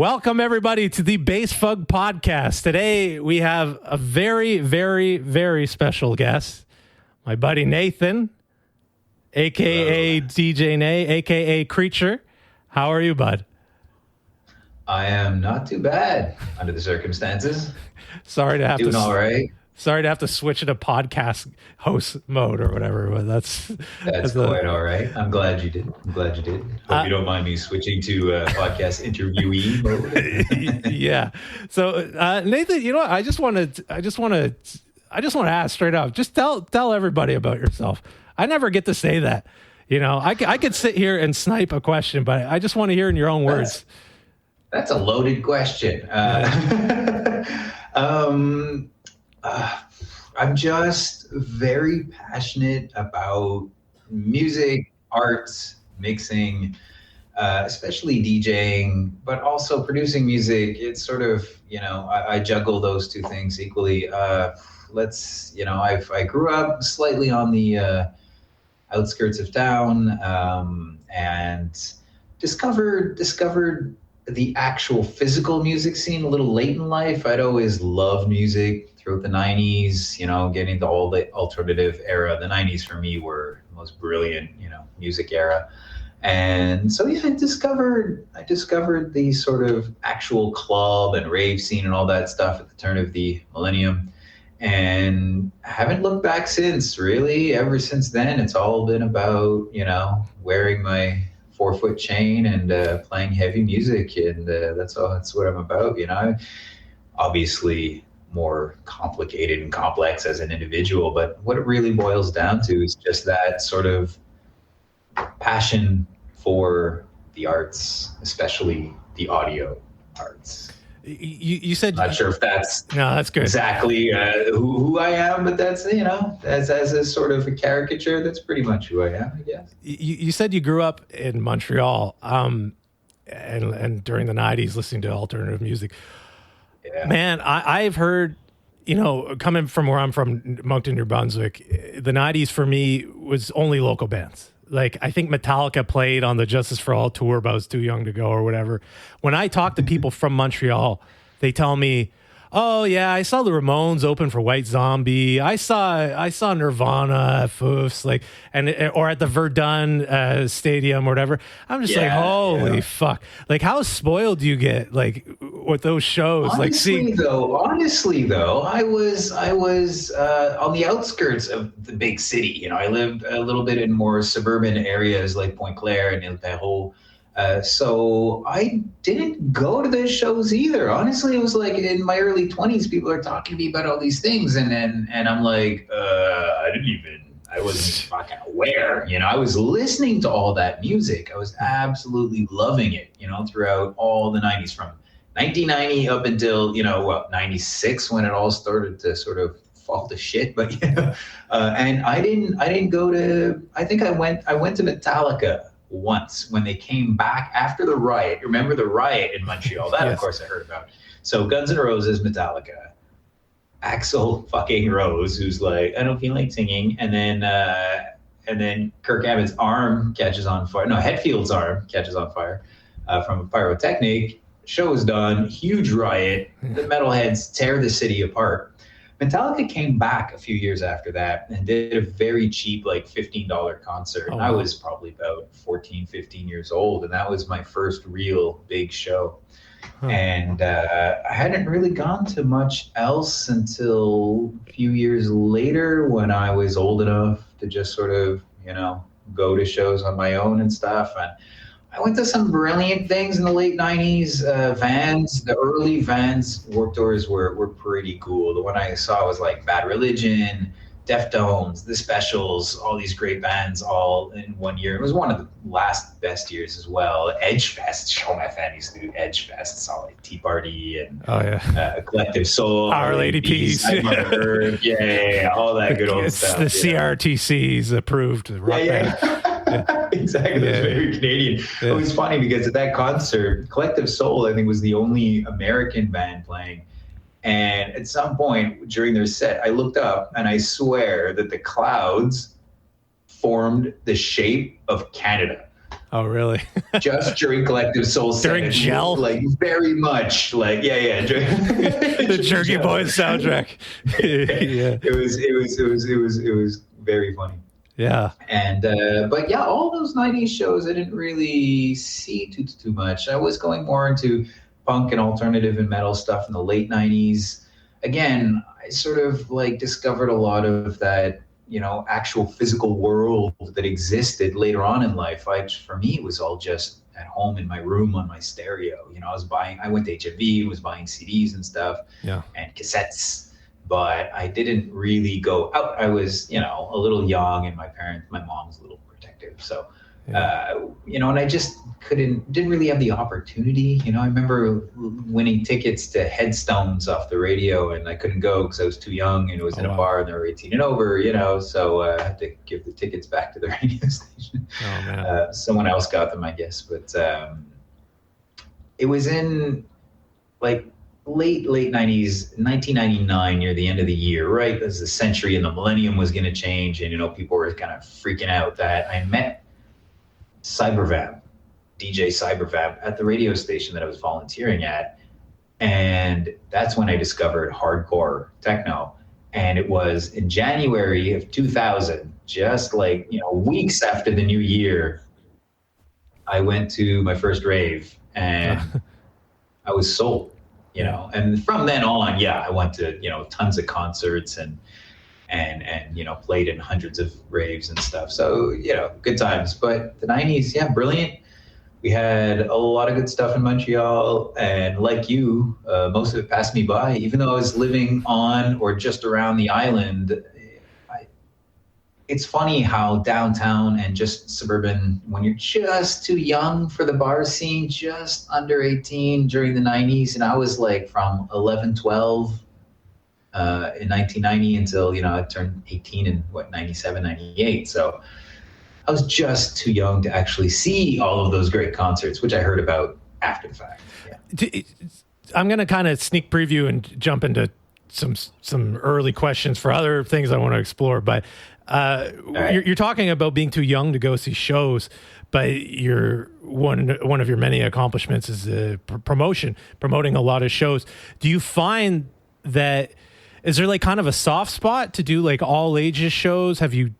Welcome, everybody, to the Bassfug Podcast. Today, we have a very, very, very special guest, my buddy Nathan, a.k.a. DJ Nay, a.k.a. Creature. How are you, bud? I am not too bad under the circumstances. Sorry to have doing all right. Sorry to have to switch into podcast host mode or whatever, but that's quite all right. I'm glad you did. Hope you don't mind me switching to podcast interviewee mode. Yeah. So Nathan, you know what? I just want to ask straight up. Just tell everybody about yourself. I never get to say that. You know, I could sit here and snipe a question, but I just want to hear in your own words. That's a loaded question. I'm just very passionate about music, arts, mixing, especially DJing, but also producing music. It's sort of, I juggle those two things equally. I grew up slightly on the outskirts of town and discovered the actual physical music scene a little late in life. I'd always loved music throughout the 90s, getting into all the alternative era. The 90s for me were the most brilliant, music era. And so, I discovered the sort of actual club and rave scene and all that stuff at the turn of the millennium. And haven't looked back since, really. Ever since then, it's all been about, wearing my 4-foot chain and playing heavy music, and that's what I'm about. Obviously more complicated and complex as an individual, but what it really boils down to is just that sort of passion for the arts, especially the audio arts. You said, not sure if that's good. Exactly who I am, but that's as a sort of a caricature, that's pretty much who I am, I guess. You said you grew up in Montreal, and during the 90s listening to alternative music. Yeah. Man, I've heard, coming from where I'm from, Moncton, New Brunswick, the 90s for me was only local bands. Like, I think Metallica played on the Justice for All tour, but I was too young to go or whatever. When I talk to people from Montreal, they tell me, oh, yeah, I saw the Ramones open for White Zombie. I saw Nirvana, Foofs, or at the Verdun Stadium or whatever. I'm just holy fuck. Like, how spoiled do you get, with those shows? Honestly, though, I was on the outskirts of the big city. I lived a little bit in more suburban areas like Pointe Claire and Il Perrot. So I didn't go to those shows either. Honestly, it was like in my early 20s, people are talking to me about all these things. And I'm like, I wasn't fucking aware. I was listening to all that music. I was absolutely loving it, throughout all the 90s, from 1990 up until, 96, when it all started to sort of fall to shit. But, and I didn't go to, I think I went to Metallica once when they came back after the riot. Remember the riot in Montreal? That, yes. Of course, I heard about. So Guns N' Roses, Metallica, Axl fucking Rose, who's like, I don't feel like singing, and then Kirk Hammett's arm catches on fire. No, Hetfield's arm catches on fire from a pyrotechnic. Show is done. Huge riot. The metalheads tear the city apart. Metallica came back a few years after that and did a very cheap, $15 concert. Oh, wow. I was probably about 14, 15 years old, and that was my first real big show. Huh. And I hadn't really gone to much else until a few years later, when I was old enough to just sort of, go to shows on my own and stuff. And I went to some brilliant things in the late 90s. Vans, the early Vans Warped Tours were pretty cool. The one I saw was like Bad Religion, Deftones, The Specials, all these great bands all in one year. It was one of the last best years as well. Edgefest, Show My Fan used to do Edgefest. Saw like Tea Party and Collective Soul. Our Lady Peace. Yeah, all that good old stuff. The CRTC's approved rock band. Yeah. Exactly. That's very Canadian. Yeah. It was funny because at that concert, Collective Soul, I think, was the only American band playing. And at some point during their set, I looked up and I swear that the clouds formed the shape of Canada. Oh, really? Just during Collective Soul During set, Gel? like very much, like The Jerky Boys soundtrack. Yeah. It was very funny. Yeah. And but yeah, all those '90s shows I didn't really see too much. I was going more into punk and alternative and metal stuff in the late '90s. Again, I sort of like discovered a lot of that, actual physical world that existed later on in life. For me, it was all just at home in my room on my stereo. I went to HMV, was buying CDs and stuff, and cassettes. But I didn't really go out. I was, a little young, and my mom was a little protective. So, and I just didn't really have the opportunity. I remember winning tickets to Headstones off the radio, and I couldn't go because I was too young, and it was in a bar, and they were 18 and over, so I had to give the tickets back to the radio station. Oh, man. Someone else got them, I guess. But it was in, like, late 90s, 1999, near the end of the year, right as the century and the millennium was going to change, and people were kind of freaking out, that I met DJ Cybervamp at the radio station that I was volunteering at, and that's when I discovered hardcore techno. And it was in January of 2000, just like weeks after the new year. I went to my first rave, and I was sold. And from then on, I went to, tons of concerts and played in hundreds of raves and stuff. So, good times. But the '90s, brilliant. We had a lot of good stuff in Montreal, and like you, most of it passed me by. Even though I was living on or just around the island, it's funny how downtown and just suburban, when you're just too young for the bar scene, just under 18 during the '90s. And I was like from 11, 12 in 1990 until, I turned 18 in 97, 98. So I was just too young to actually see all of those great concerts, which I heard about after the fact. Yeah. I'm going to kind of sneak preview and jump into some early questions for other things I want to explore. But right. You're talking about being too young to go see shows, but one of your many accomplishments is promoting a lot of shows. Do you find that, is there like kind of a soft spot to do like all ages shows? Have you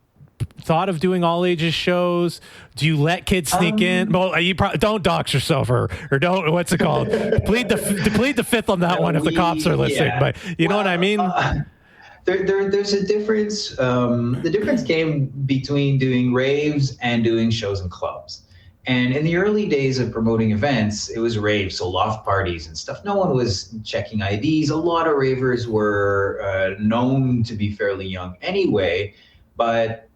thought of doing all ages shows? Do you let kids sneak in? Well, you don't dox yourself or don't, what's it called? plead the fifth on that one if the cops are listening. Yeah. But you know what I mean? There's a difference. The difference came between doing raves and doing shows in clubs. And in the early days of promoting events, it was raves, so loft parties and stuff. No one was checking IDs. A lot of ravers were known to be fairly young anyway, but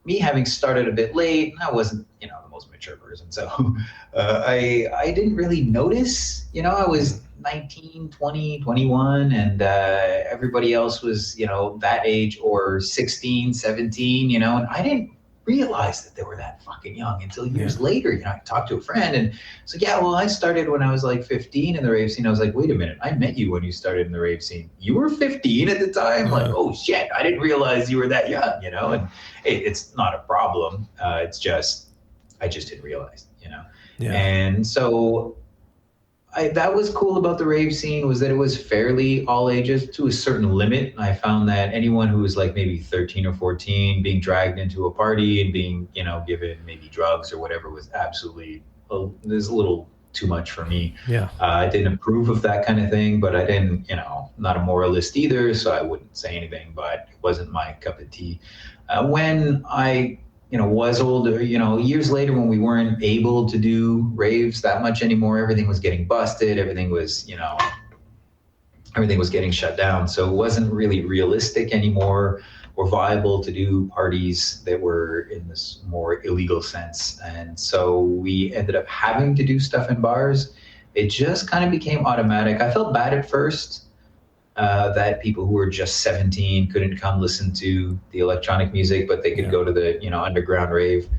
me having started a bit late, I wasn't, the most mature person. So I didn't really notice, I was 19, 20, 21, and everybody else was, that age or 16, 17, and I didn't realize that they were that fucking young until years later. I talked to a friend and it's like, I started when I was like 15 in the rave scene. I was like, wait a minute, I met you when you started in the rave scene. You were 15 at the time? Like, oh shit, I didn't realize you were that young, and it's not a problem. It's just, I just didn't realize, Yeah. And so that was cool about the rave scene, was that it was fairly all ages to a certain limit. I found that anyone who was like maybe 13 or 14 being dragged into a party and being, given maybe drugs or whatever was absolutely, there's a little too much for me. Yeah. I didn't approve of that kind of thing, but I didn't, not a moralist either, so I wouldn't say anything, but it wasn't my cup of tea. When I was older, years later when we weren't able to do raves that much anymore, everything was getting busted, everything was getting shut down. So it wasn't really realistic anymore or viable to do parties that were in this more illegal sense. And so we ended up having to do stuff in bars. It just kind of became automatic. I felt bad at first, that people who were just 17 couldn't come listen to the electronic music, but they could go to the, underground rave.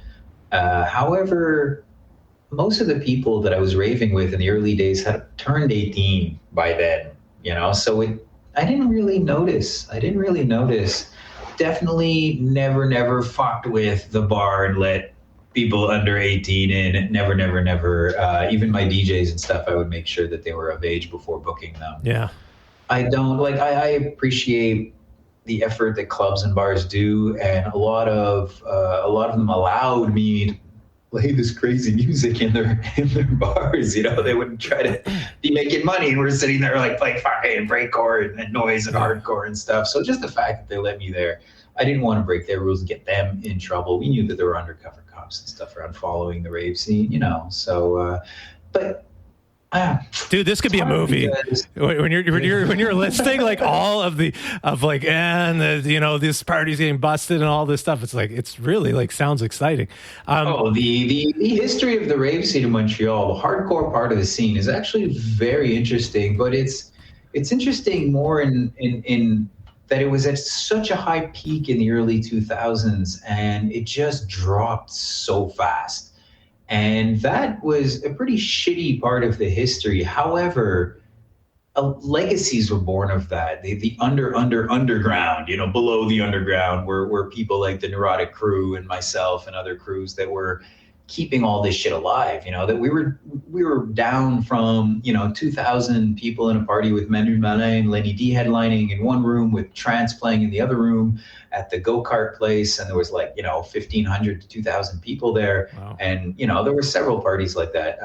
However, most of the people that I was raving with in the early days had turned 18 by then, so I didn't really notice. Definitely never fucked with the bar and let people under 18 in. Never, never, never. Even my DJs and stuff, I would make sure that they were of age before booking them. Yeah. I don't like. I appreciate the effort that clubs and bars do, and a lot of them allowed me to play this crazy music in their bars. You know, they wouldn't try to be making money, and we're sitting there like playing fucking breakcore and noise and hardcore and stuff. So just the fact that they let me there, I didn't want to break their rules and get them in trouble. We knew that there were undercover cops and stuff around following the rave scene, you know. So, but. Dude, this could be a movie. When you're listing like all of this party's getting busted and all this stuff, it's like, it's really like sounds exciting. The history of the rave scene in Montreal, the hardcore part of the scene, is actually very interesting, but it's interesting more in that it was at such a high peak in the early 2000s, and it just dropped so fast. And that was a pretty shitty part of the history. However, legacies were born of that. The underground, you know, below the underground, were people like the Neurotic Crew and myself and other crews that were keeping all this shit alive. You know, that we were down from, you know, 2,000 people in a party with Manu Malin and Lenny D headlining in one room, with trance playing in the other room at the go-kart place, and there was like, you know, 1,500 to 2,000 people there. Wow. And, you know, there were several parties like that.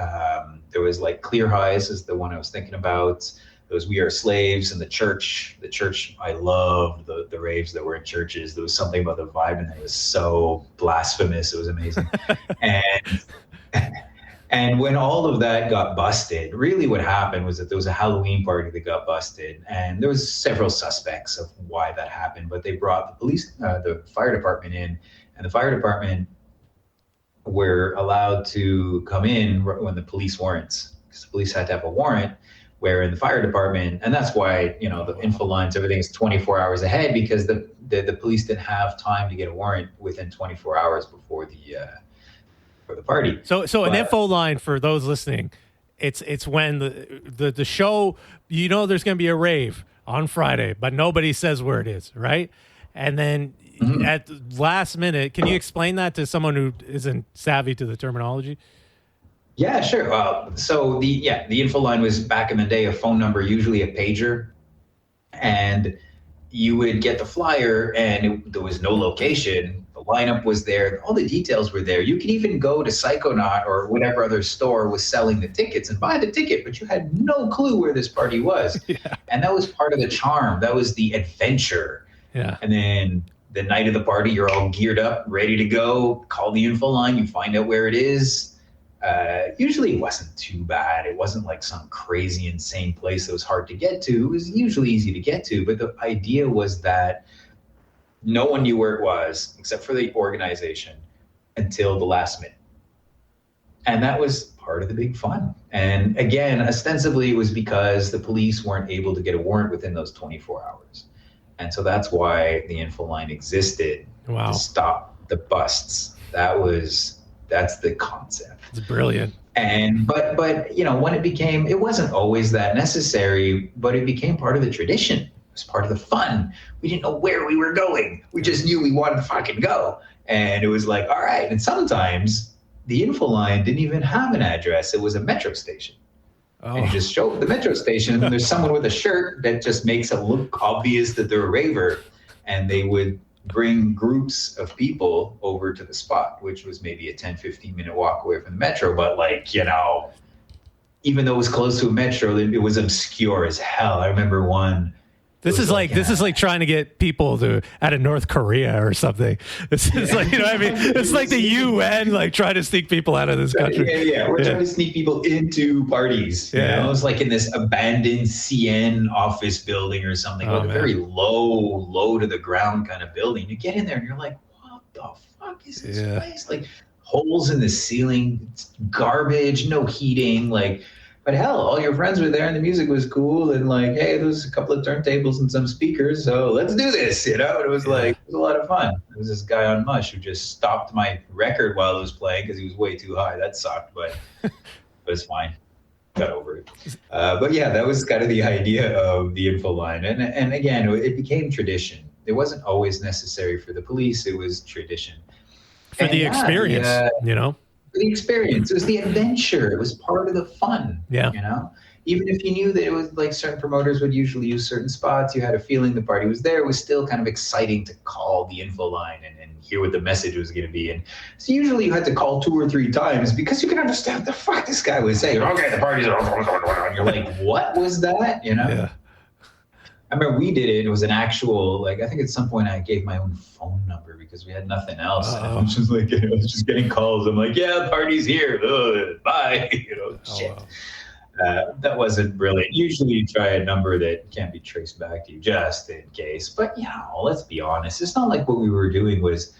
There was like Clear Highs is the one I was thinking about. There was We Are Slaves, and the church. I loved the raves that were in churches. There was something about the vibe, and it was so blasphemous. It was amazing. And when all of that got busted, really what happened was that there was a Halloween party that got busted, and there was several suspects of why that happened, but they brought the fire department in, and the fire department were allowed to come in when the police weren't, because the police had to have a warrant, where in the fire department, and that's why, you know, the info lines, everything is 24 hours ahead, because the police didn't have time to get a warrant within 24 hours before the party. So an info line for those listening, it's when the show, you know, there's going to be a rave on Friday, but nobody says where it is, right? And then at the last minute, can you explain that to someone who isn't savvy to the terminology? Yeah, sure. So the info line was, back in the day, a phone number, usually a pager, and you would get the flyer, and there was no location. The lineup was there. All the details were there. You could even go to Psychonaut or whatever other store was selling the tickets and buy the ticket, but you had no clue where this party was. Yeah. And that was part of the charm. That was the adventure. Yeah. And then the night of the party, you're all geared up, ready to go. Call the info line. You find out where it is. Usually it wasn't too bad. It wasn't like some crazy, insane place that was hard to get to. It was usually easy to get to. But the idea was that no one knew where it was, except for the organization, until the last minute. And that was part of the big fun. And again, ostensibly, it was because the police weren't able to get a warrant within those 24 hours. And so that's why the info line existed, to stop the busts. That's the concept. It's brilliant. And but you know, when it wasn't always that necessary, but it became part of the tradition. It was part of the fun. We didn't know where we were going. We just knew we wanted to fucking go. And it was like, all right. And sometimes the info line didn't even have an address. It was a metro station. Oh. And you just show up the metro station, and there's someone with a shirt that just makes it look obvious that they're a raver. And they would bring groups of people over to the spot, which was maybe a 10, 15 minute walk away from the metro. But like, you know, even though it was close to a metro, it was obscure as hell. I remember one. This is like trying to get people out of North Korea or something. This is like, you know what I mean? It's like the UN, like trying to sneak people out of this country. Yeah. We're trying to sneak people into parties. Yeah. You know? It was like in this abandoned CN office building or something, like a very low to the ground kind of building. You get in there and you're like, what the fuck is this place? Like holes in the ceiling, garbage, no heating, like. But hell, all your friends were there and the music was cool, and like, hey, there was a couple of turntables and some speakers, so let's do this, you know? And it was like, it was a lot of fun. There was this guy on Mush who just stopped my record while it was playing because he was way too high. That sucked, but it's fine. Got over it. But yeah, that was kind of the idea of the info line. And again, it became tradition. It wasn't always necessary for the police. It was tradition. For the experience, you know? The experience. It was the adventure. It was part of the fun. Yeah. You know? Even if you knew that it was like certain promoters would usually use certain spots, you had a feeling the party was there. It was still kind of exciting to call the info line and hear what the message was going to be. And so usually you had to call 2 or 3 times because you could understand what the fuck this guy was saying. Okay, the party's on. And you're like, what was that? You know? Yeah. I remember we did it. It was an actual, like, I think at some point I gave my own phone number because we had nothing else. And I was just like, I was just getting calls. I'm like, yeah, the party's here. Ugh, bye. You know, shit. Wow. That wasn't brilliant. Usually you try a number that can't be traced back to you just in case. But, you know, let's be honest. It's not like what we were doing was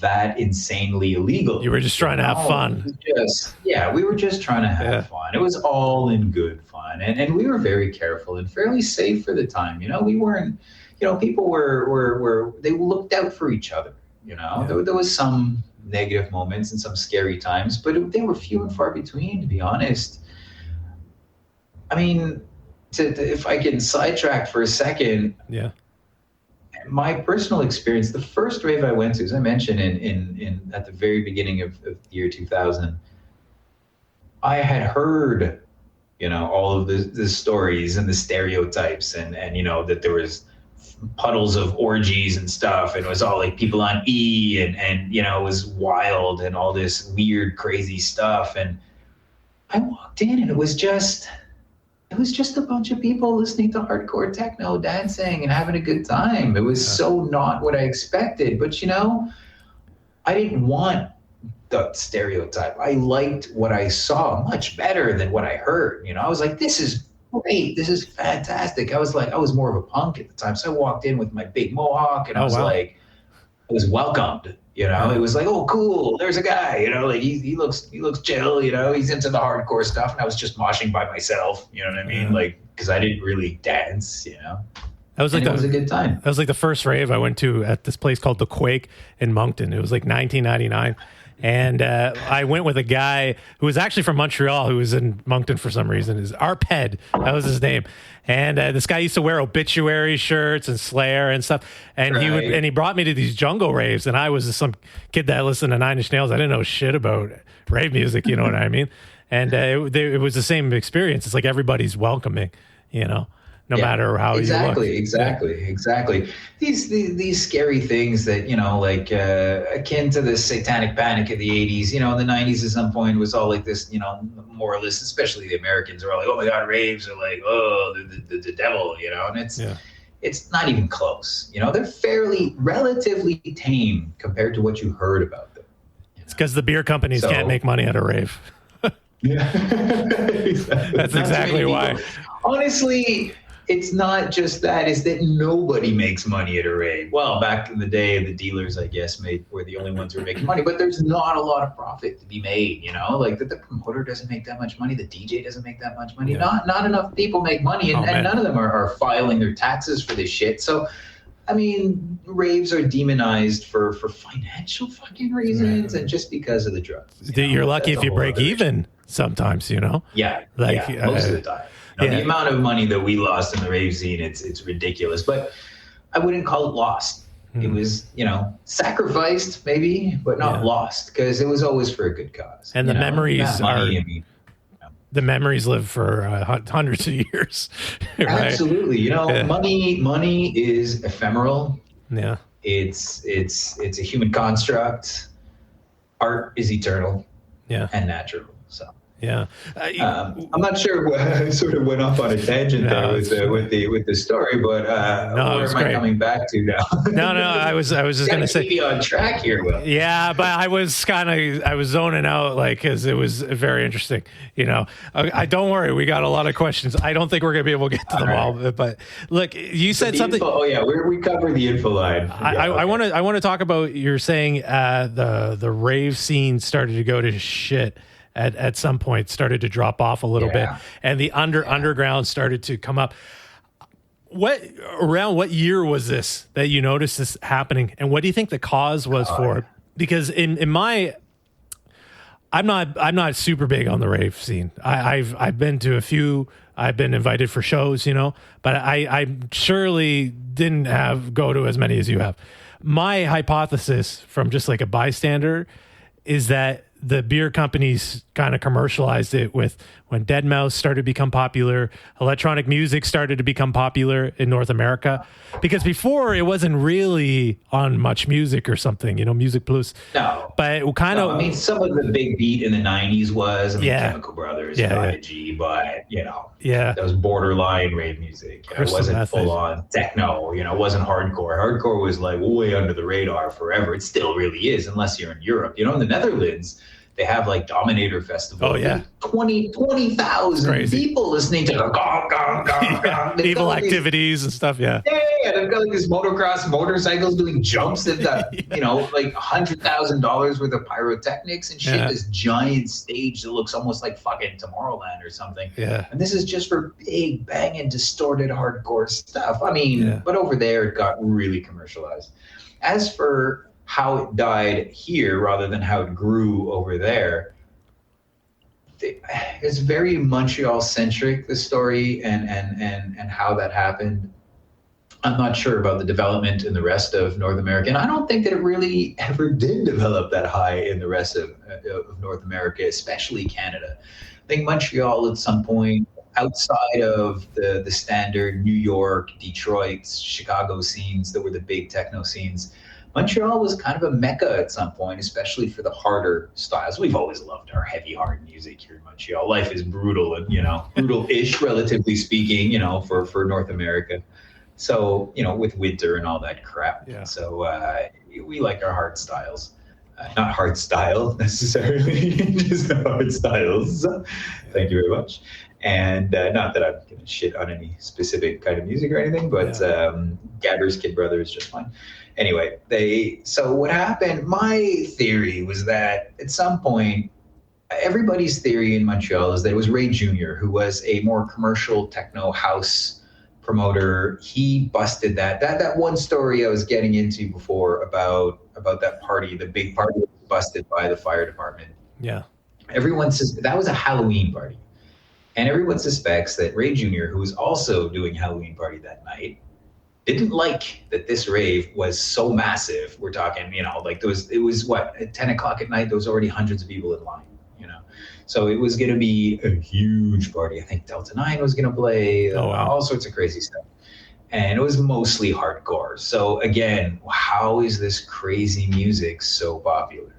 that insanely illegal. You were just trying to have fun. We were just trying to have fun. It was all in good fun. And we were very careful and fairly safe for the time. You know, we weren't, you know, people were they looked out for each other. You know, there was some negative moments and some scary times, but they were few and far between, to be honest. I mean, if I can sidetrack for a second, my personal experience, the first rave I went to, as I mentioned, in at the very beginning of the year 2000, I had heard, you know, all of the stories and the stereotypes, and you know that there was puddles of orgies and stuff, and it was all like people on E, and you know, it was wild and all this weird, crazy stuff. And I walked in, and it was just a bunch of people listening to hardcore techno, dancing and having a good time. It was so not what I expected. But, you know, I didn't want the stereotype. I liked what I saw much better than what I heard. You know, I was like, this is great. This is fantastic. I was more of a punk at the time. So I walked in with my big mohawk, and I was like, I was welcomed. You know, it was like, oh, cool. There's a guy, you know, like he looks chill, you know, he's into the hardcore stuff. And I was just moshing by myself, you know what I mean? Like, because I didn't really dance, you know. It was a good time. That was like the first rave I went to at this place called The Quake in Moncton. It was like 1999. And I went with a guy who was actually from Montreal, who was in Moncton for some reason. Is Arped, that was his name. And this guy used to wear Obituary shirts and Slayer and stuff. And he brought me to these jungle raves. And I was just some kid that listened to Nine Inch Nails. I didn't know shit about rave music, you know what I mean? And it was the same experience. It's like everybody's welcoming, you know. No matter how you look. Exactly. These scary things that, you know, like akin to the satanic panic of the 80s, you know, in the 90s at some point was all like this, you know, moralists, especially the Americans, are all like, oh my God, raves are like, oh, the devil, you know, and it's not even close. You know, they're relatively tame compared to what you heard about them. It's because the beer companies can't make money at a rave. That's exactly why. Honestly, it's not just that, it's that nobody makes money at a rave. Well, back in the day, the dealers, I guess, were the only ones who were making money, but there's not a lot of profit to be made, you know? Like, the promoter doesn't make that much money, the DJ doesn't make that much money. Not enough people make money, and none of them are filing their taxes for this shit. So, I mean, raves are demonized for financial fucking reasons and just because of the drugs. You're lucky if you break even sometimes, you know? Most of the time. The amount of money that we lost in the rave scene, it's ridiculous. But I wouldn't call it lost. It was, you know, sacrificed maybe, but not lost, because it was always for a good cause. And the memories the memories live for hundreds of years. Right? Absolutely. You know, money is ephemeral. Yeah. It's a human construct. Art is eternal. And natural. So. Yeah, I'm not sure. I sort of went off on a tangent there with the story, but where am I coming back to now? No, I was just going to say, keep you on track here, Will. Yeah, but I was zoning out, like, because it was very interesting. You know, I don't worry, we got a lot of questions. I don't think we're going to be able to get to them all. But look, you said something. We cover the info line. I want to talk about. You're saying the rave scene started to go to shit. At some point started to drop off a little bit, and the underground started to come up. Around what year was this that you noticed this happening, and what do you think the cause was for it? Because in my, I'm not super big on the rave scene. I've been to a few. I've been invited for shows, you know, but I surely didn't go to as many as you have. my hypothesis from just like a bystander is that the beer companies kind of commercialized it with when Deadmau5 started to become popular, electronic music started to become popular in North America. Because before it wasn't really on Much Music or something, Music Plus. No. But it kind of... I mean, some of the big beat in the 90s was, Chemical Brothers, Prodigy, but, that was borderline rave music. It wasn't full on techno, it wasn't hardcore. Hardcore was like way under the radar forever. It still really is, unless you're in Europe. In the Netherlands, they have like Dominator Festival. Oh, yeah. 20,000 people listening to the gong, gong, gong, gong. Evil activities and stuff, yeah. Yeah, they've got like these motocross motorcycles doing jumps. They've got, like $100,000 worth of pyrotechnics and shit. Yeah. This giant stage that looks almost like fucking Tomorrowland or something. Yeah. And this is just for big, banging, distorted hardcore stuff. I mean, but over there, it got really commercialized. As for how it died here rather than how it grew over there, it's very Montreal centric, the story and how that happened. I'm not sure about the development in the rest of North America, and I don't think that it really ever did develop that high in the rest of North America, especially Canada. I think Montreal at some point, outside of the standard New York, Detroit, Chicago scenes that were the big techno scenes, Montreal was kind of a mecca at some point, especially for the harder styles. We've always loved our heavy, hard music here in Montreal. Life is brutal and, brutal-ish, relatively speaking, for North America. So, with winter and all that crap. Yeah. So we like our hard styles. Not hard style necessarily, just hard styles. Thank you very much. And not that I'm going to shit on any specific kind of music or anything, but Gabber's Kid Brother is just fine. Anyway, so what happened, my theory was that at some point, everybody's theory in Montreal is that it was Ray Jr., who was a more commercial techno house promoter. He busted that. That one story I was getting into before about that party, the big party was busted by the fire department. Yeah. Everyone says that was a Halloween party. And everyone suspects that Ray Jr., who was also doing Halloween party that night, didn't like that this rave was so massive. We're talking, like it was what, at 10 o'clock at night, there was already hundreds of people in line, So it was going to be a huge party. I think Delta 9 was going to play, all sorts of crazy stuff. And it was mostly hardcore. So again, how is this crazy music so popular,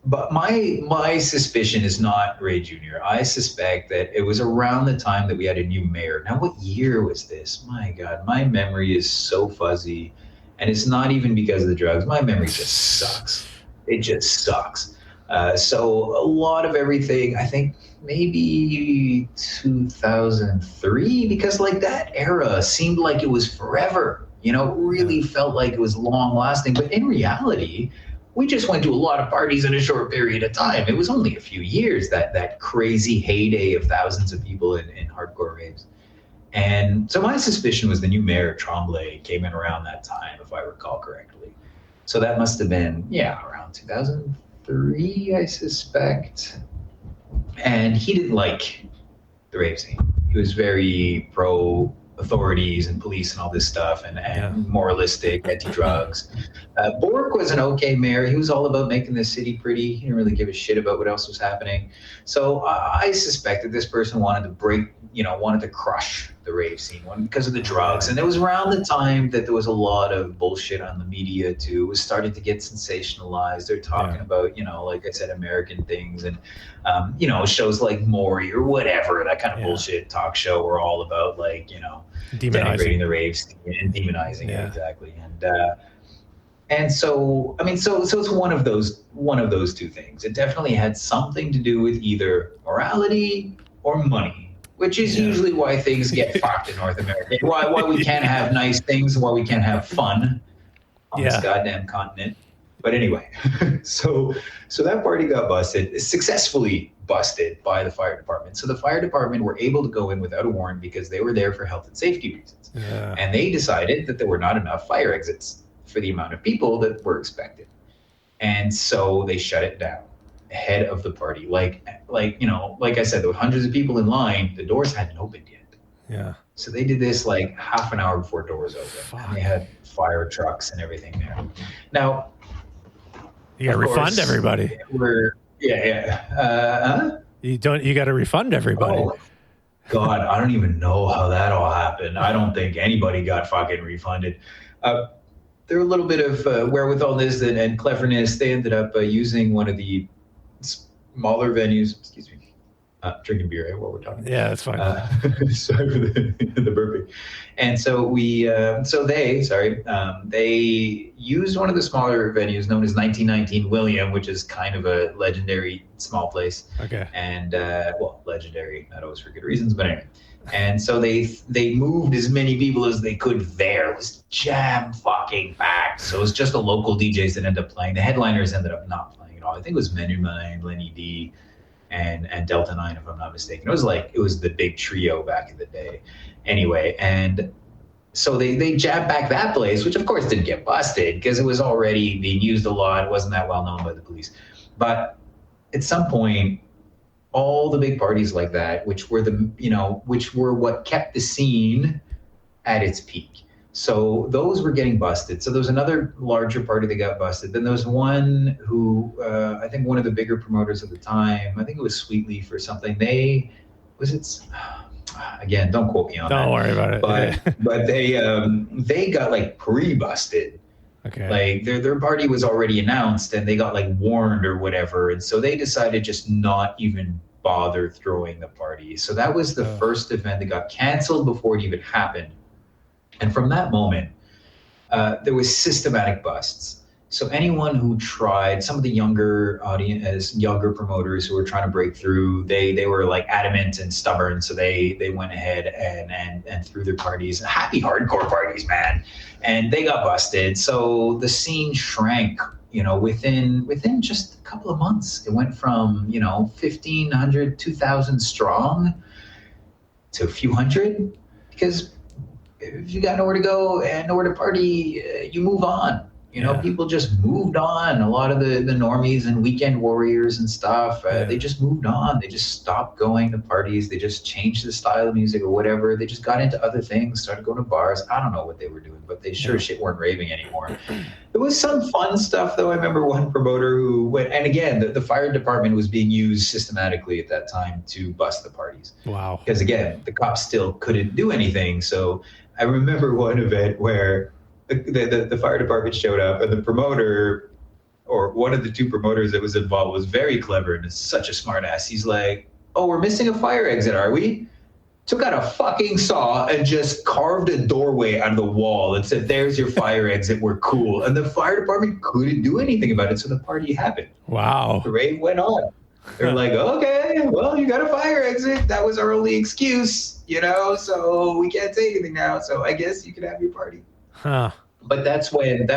But my suspicion is not Ray Jr. I suspect that it was around the time that we had a new mayor. Now, what year was this? My God, my memory is so fuzzy. And it's not even because of the drugs. My memory just sucks. It just sucks. So a lot of everything, I think maybe 2003, because like that era seemed like it was forever. It really felt like it was long lasting. But in reality, we just went to a lot of parties in a short period of time. It was only a few years, that crazy heyday of thousands of people in hardcore raves. And so my suspicion was the new mayor, Tremblay, came in around that time, if I recall correctly. So that must have been, around 2003, I suspect. And he didn't like the rave scene. He was very pro authorities and police and all this stuff and moralistic, anti-drugs. Bork was an okay mayor. He was all about making the city pretty. He didn't really give a shit about what else was happening. So I suspected this person wanted to crush the rave scene because of the drugs. And it was around the time that there was a lot of bullshit on the media too. It was starting to get sensationalized. They're talking about, like I said, American things and, shows like Maury or whatever, that kind of bullshit talk show were all about denigrating the rave scene and demonizing it. Exactly. And so, so it's one of those two things. It definitely had something to do with either morality or money, which is usually why things get fucked in North America. Why we can't have nice things, why we can't have fun on this goddamn continent. But anyway, so that party got busted, successfully busted by the fire department. So the fire department were able to go in without a warrant because they were there for health and safety reasons. Yeah. And they decided that there were not enough fire exits for the amount of people that were expected. And so they shut it down ahead of the party. Like I said, there were hundreds of people in line. The doors hadn't opened yet. Yeah. So they did this like half an hour before doors open. Fuck. And they had fire trucks and everything there. Now, You got to refund everybody. You got to refund everybody. Oh, God, I don't even know how that all happened. I don't think anybody got fucking refunded. There were a little bit of wherewithal and cleverness. They ended up using one of the smaller venues. Excuse me. Drinking beer while we're talking. Yeah, that's fine. Sorry for the burping. And so they used one of the smaller venues known as 1919 William, which is kind of a legendary small place. Okay. And legendary, not always for good reasons, but anyway. And so they moved as many people as they could there. It was jam fucking packed. So it was just the local DJs that ended up playing. The headliners ended up not playing at all. I think it was Menu Mind, Lenny D, and Delta 9, if I'm not mistaken. It was the big trio back in the day. Anyway, and so they jabbed back that place, which of course didn't get busted because it was already being used a lot. It wasn't that well known by the police. But at some point, all the big parties like that, which were what kept the scene at its peak. So those were getting busted. So there was another larger party that got busted. Then there was one who, I think one of the bigger promoters at the time, I think it was Sweetleaf or something. Again, don't quote me on that. Don't worry about it. But they got like pre-busted. Okay. Like their party was already announced and they got like warned or whatever. And so they decided just not even bother throwing the party. So that was the first event that got canceled before it even happened. And from that moment, there was systematic busts. So anyone who tried, some of the younger promoters who were trying to break through, they were like adamant and stubborn. So they went ahead and threw their parties, happy hardcore parties, man. And they got busted. So the scene shrank, within just a couple of months. It went from, 1,500, 2,000 strong to a few hundred, because if you got nowhere to go and nowhere to party, you move on. People just moved on. A lot of the normies and weekend warriors and stuff, they just moved on. They just stopped going to parties. They just changed the style of music or whatever. They just got into other things, started going to bars. I don't know what they were doing, but they sure shit weren't raving anymore. There was some fun stuff, though. I remember one promoter who went, and again, the fire department was being used systematically at that time to bust the parties. Wow. Because again, the cops still couldn't do anything. So I remember one event where the fire department showed up and the promoter, or one of the two promoters that was involved, was very clever and is such a smart ass. He's like, "Oh, we're missing a fire exit, are we?" Took out a fucking saw and just carved a doorway out of the wall and said, "There's your fire exit. We're cool." And the fire department couldn't do anything about it. So the party happened. Wow. The rave went on. They're like, "Okay, well, you got a fire exit. That was our only excuse, so we can't say anything now. So I guess you can have your party." Huh. But that's when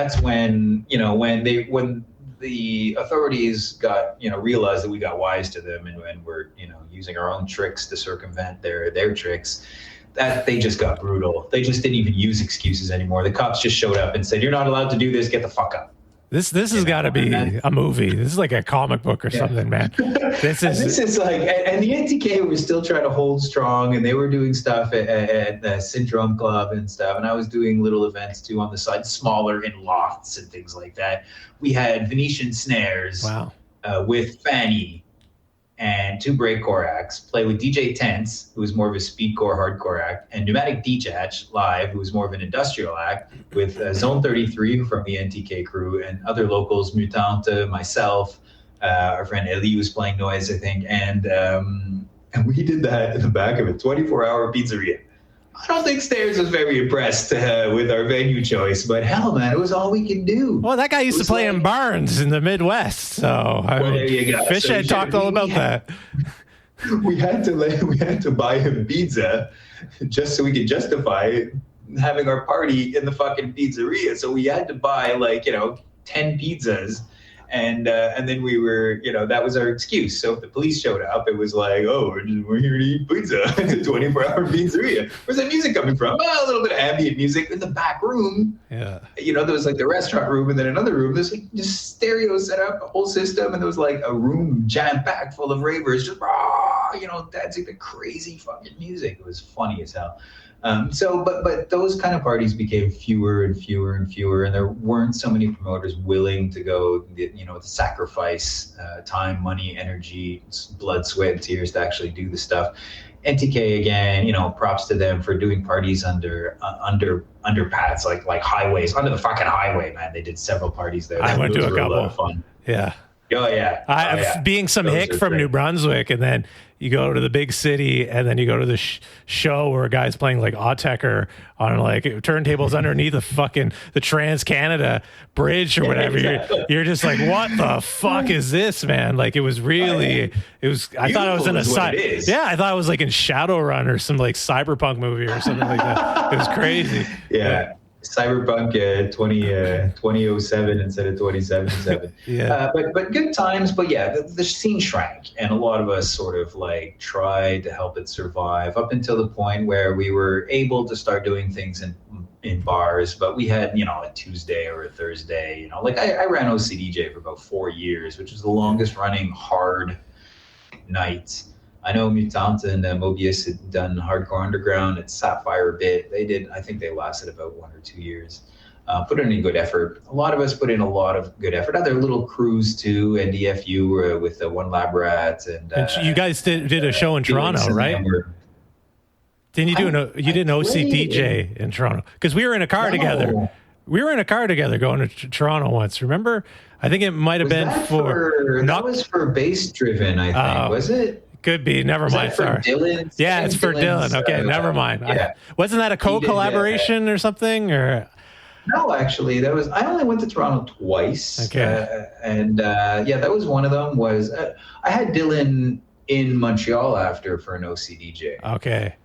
when the authorities got, realized that we got wise to them and we're, using our own tricks to circumvent their tricks, that they just got brutal. They just didn't even use excuses anymore. The cops just showed up and said, "You're not allowed to do this. Get the fuck up." This has got to be a movie. This is like a comic book or something, man. This is like, and the NTK were still trying to hold strong, and they were doing stuff at the Syndrome Club and stuff. And I was doing little events too on the side, smaller in lofts and things like that. We had Venetian Snares with Fanny and two breakcore acts, play with DJ Tense, who was more of a speedcore hardcore act, and Pneumatic Detach live, who was more of an industrial act, with Zone 33 from the NTK crew and other locals, Mutante, myself, our friend Ellie was playing noise, I think, and we did that in the back of a 24-hour pizzeria. I don't think Stairs was very impressed with our venue choice, but hell, man, it was all we could do. Well, that guy used to play in barns in the Midwest, so there you go. Fish had talked all about that. We had to buy him pizza just so we could justify having our party in the fucking pizzeria. So we had to buy 10 pizzas. And then we were, that was our excuse. So if the police showed up, it was like, "Oh, we're here to eat pizza." It's a 24-hour pizzeria. Where's that music coming from? A little bit of ambient music in the back room. Yeah. There was like the restaurant room and then another room. There's like just stereo set up, a whole system. And there was like a room jam-packed full of ravers just that's the crazy fucking music. It was funny as hell. But those kind of parties became fewer and fewer and fewer, and there weren't so many promoters willing to go, to sacrifice time, money, energy, blood, sweat, and tears to actually do the stuff. NTK again, props to them for doing parties under underpads, like highways, under the fucking highway, man. They did several parties there. I went to a couple. A lot of fun. Yeah. Oh yeah. Being some hick from New Brunswick, and then you go to the big city, and then you go to the show where a guy's playing like Autechre on like turntables underneath the Trans Canada Bridge or whatever. Exactly. You're just like, what the fuck is this, man? Like it was really, I thought I was in a I thought I was like in Shadowrun or some like cyberpunk movie or something like that. It was crazy. Yeah. Cyberpunk 2007 instead of 2077. Yeah. But good times. But yeah, the scene shrank, and a lot of us sort of like tried to help it survive up until the point where we were able to start doing things in bars. But we had a Tuesday or a Thursday. Like I ran OCDJ for about 4 years, which is the longest running hard night. I know Mutant and Mobius had done Hardcore Underground at Sapphire a bit. I think they lasted about 1 or 2 years. Put in a good effort. A lot of us put in a lot of good effort. Other little crews too, and DFU with the One Lab Rat. And you guys did a show in Toronto, right? Didn't you do you did an OCDJ in Toronto? Because we were in a car together. We were in a car together going to Toronto once. Remember? I think it might have been that was for Bass Driven, I think. Was it? Could be. Never mind. Sorry. Dylan? Yeah, it's for Dylan. Okay, never mind. Yeah. Wasn't that a collaboration or something? Or no, actually, I only went to Toronto twice. Okay. That was one of them. Was I had Dylan in Montreal after for an OCDJ. Okay.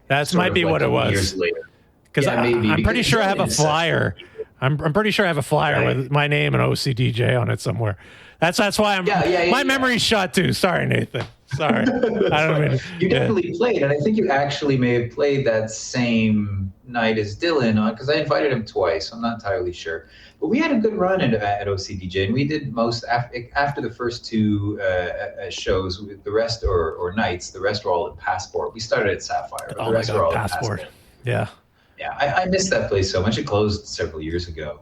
That might be what it was. Years later. Because I'm pretty sure I have a flyer. I'm pretty sure I have a flyer with my name and OCDJ on it somewhere. That's why my memory's shot too. Sorry, Nathan. Sorry. I don't mean, you definitely played, and I think you actually may have played that same night as Dylan on, because I invited him twice. I'm not entirely sure. But we had a good run at OCDJ, and we did most after the first two shows. The rest or nights, the rest were all at Passport. We started at Sapphire. But the rest were all Passport. At Passport. Yeah. Yeah, I missed that place so much. It closed several years ago.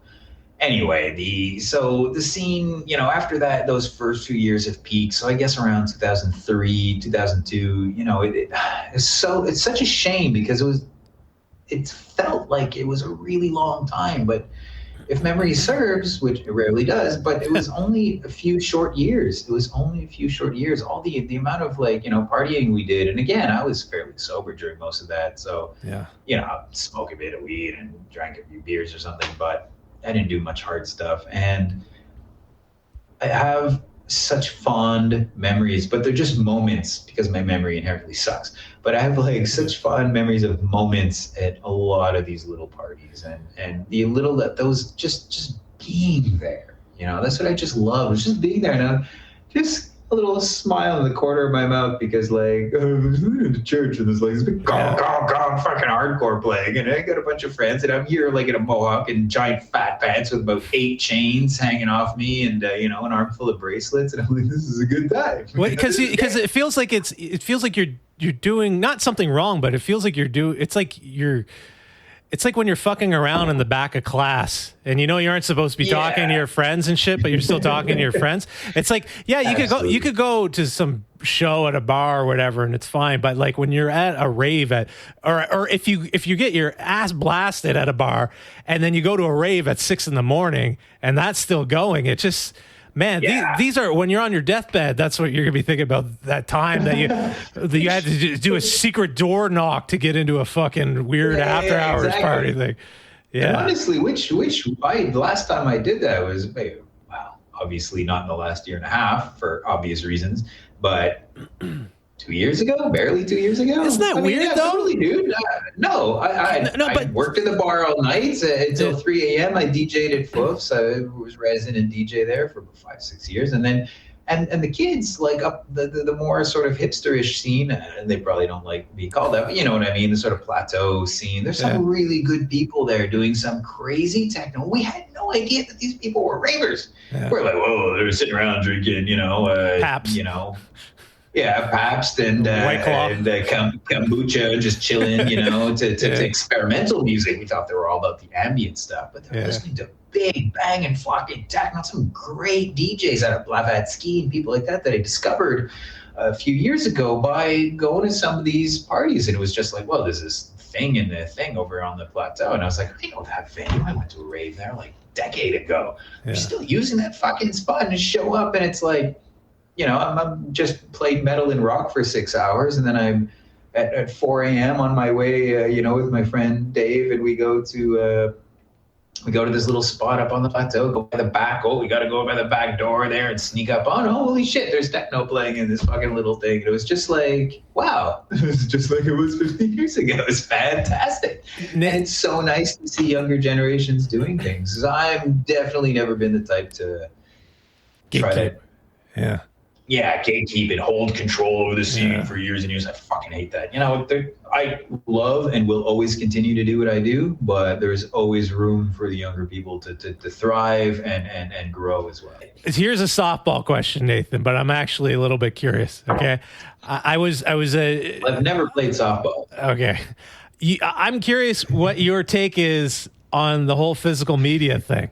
Anyway, the scene, after that, those first few years of peak, so I guess around 2003, 2002, it's such a shame because it felt like it was a really long time, but if memory serves, which it rarely does, but it was only a few short years. All the amount of partying we did, and again, I was fairly sober during most of that, so I'd smoke a bit of weed and drank a few beers or something, but I didn't do much hard stuff. And I have such fond memories, but they're just moments because my memory inherently sucks. But I have such fond memories of moments at a lot of these little parties and the little that those just being there. That's what I just love. It's just being there. And just a little smile in the corner of my mouth because I was in the church and there's this big gong fucking hardcore playing, and I got a bunch of friends, and I'm here in a mohawk and giant fat pants with about 8 chains hanging off me and an armful of bracelets, and I'm like, this is a good time. Because it feels like you're doing not something wrong, but it feels like it's like when you're fucking around in the back of class and you aren't supposed to be talking to your friends and shit, but you're still talking to your friends. It's like, you could go to some show at a bar or whatever and it's fine. But when you're at a rave or if you get your ass blasted at a bar and then you go to a rave at 6 a.m. and that's still going, it just, man, these are when you're on your deathbed. That's what you're gonna be thinking about. That time that you had to do a secret door knock to get into a fucking weird after hours party thing. Yeah, and honestly, the last time I did that was obviously not in the last year and a half for obvious reasons, but 2 years ago, barely 2 years ago. Isn't that weird though? Totally, dude. I worked in the bar all night until 3 a.m. I DJ'd at Foof's. I was resident DJ there for 5-6 years, and then and the kids up the more sort of hipsterish scene, and they probably don't like being called that, but you know what I mean, the sort of plateau scene. There's some really good people there doing some crazy techno. We had no idea that these people were ravers. We're like, whoa, they're sitting around drinking, Paps. Yeah, Pabst and White Claw. kombucha, just chilling, to experimental music. We thought they were all about the ambient stuff, but they're listening to big banging fucking techno. Some great DJs out of Blavatsky and people like that I discovered a few years ago by going to some of these parties, and it was just like, well, there's this thing and the thing over on the plateau, and I was like, I know that venue. I went to a rave there like a decade ago. They're still using that fucking spot, and just show up, and it's like, I'm just played metal and rock for 6 hours, and then I'm at 4 a.m. on my way, with my friend Dave, and we go to this little spot up on the plateau, go by the back. Oh, we got to go by the back door there and sneak up on. Oh, holy shit, there's techno playing in this fucking little thing. And it was just like, wow, it was just like it was 15 years ago. It was fantastic. And it's so nice to see younger generations doing things. 'Cause I've definitely never been the type to try to... Yeah, gatekeep it, hold control over the scene for years and years. I fucking hate that. I love and will always continue to do what I do, but there's always room for the younger people to thrive and grow as well. Here's a softball question, Nathan, but I'm actually a little bit curious. Okay, I've never played softball. Okay, I'm curious what your take is on the whole physical media thing.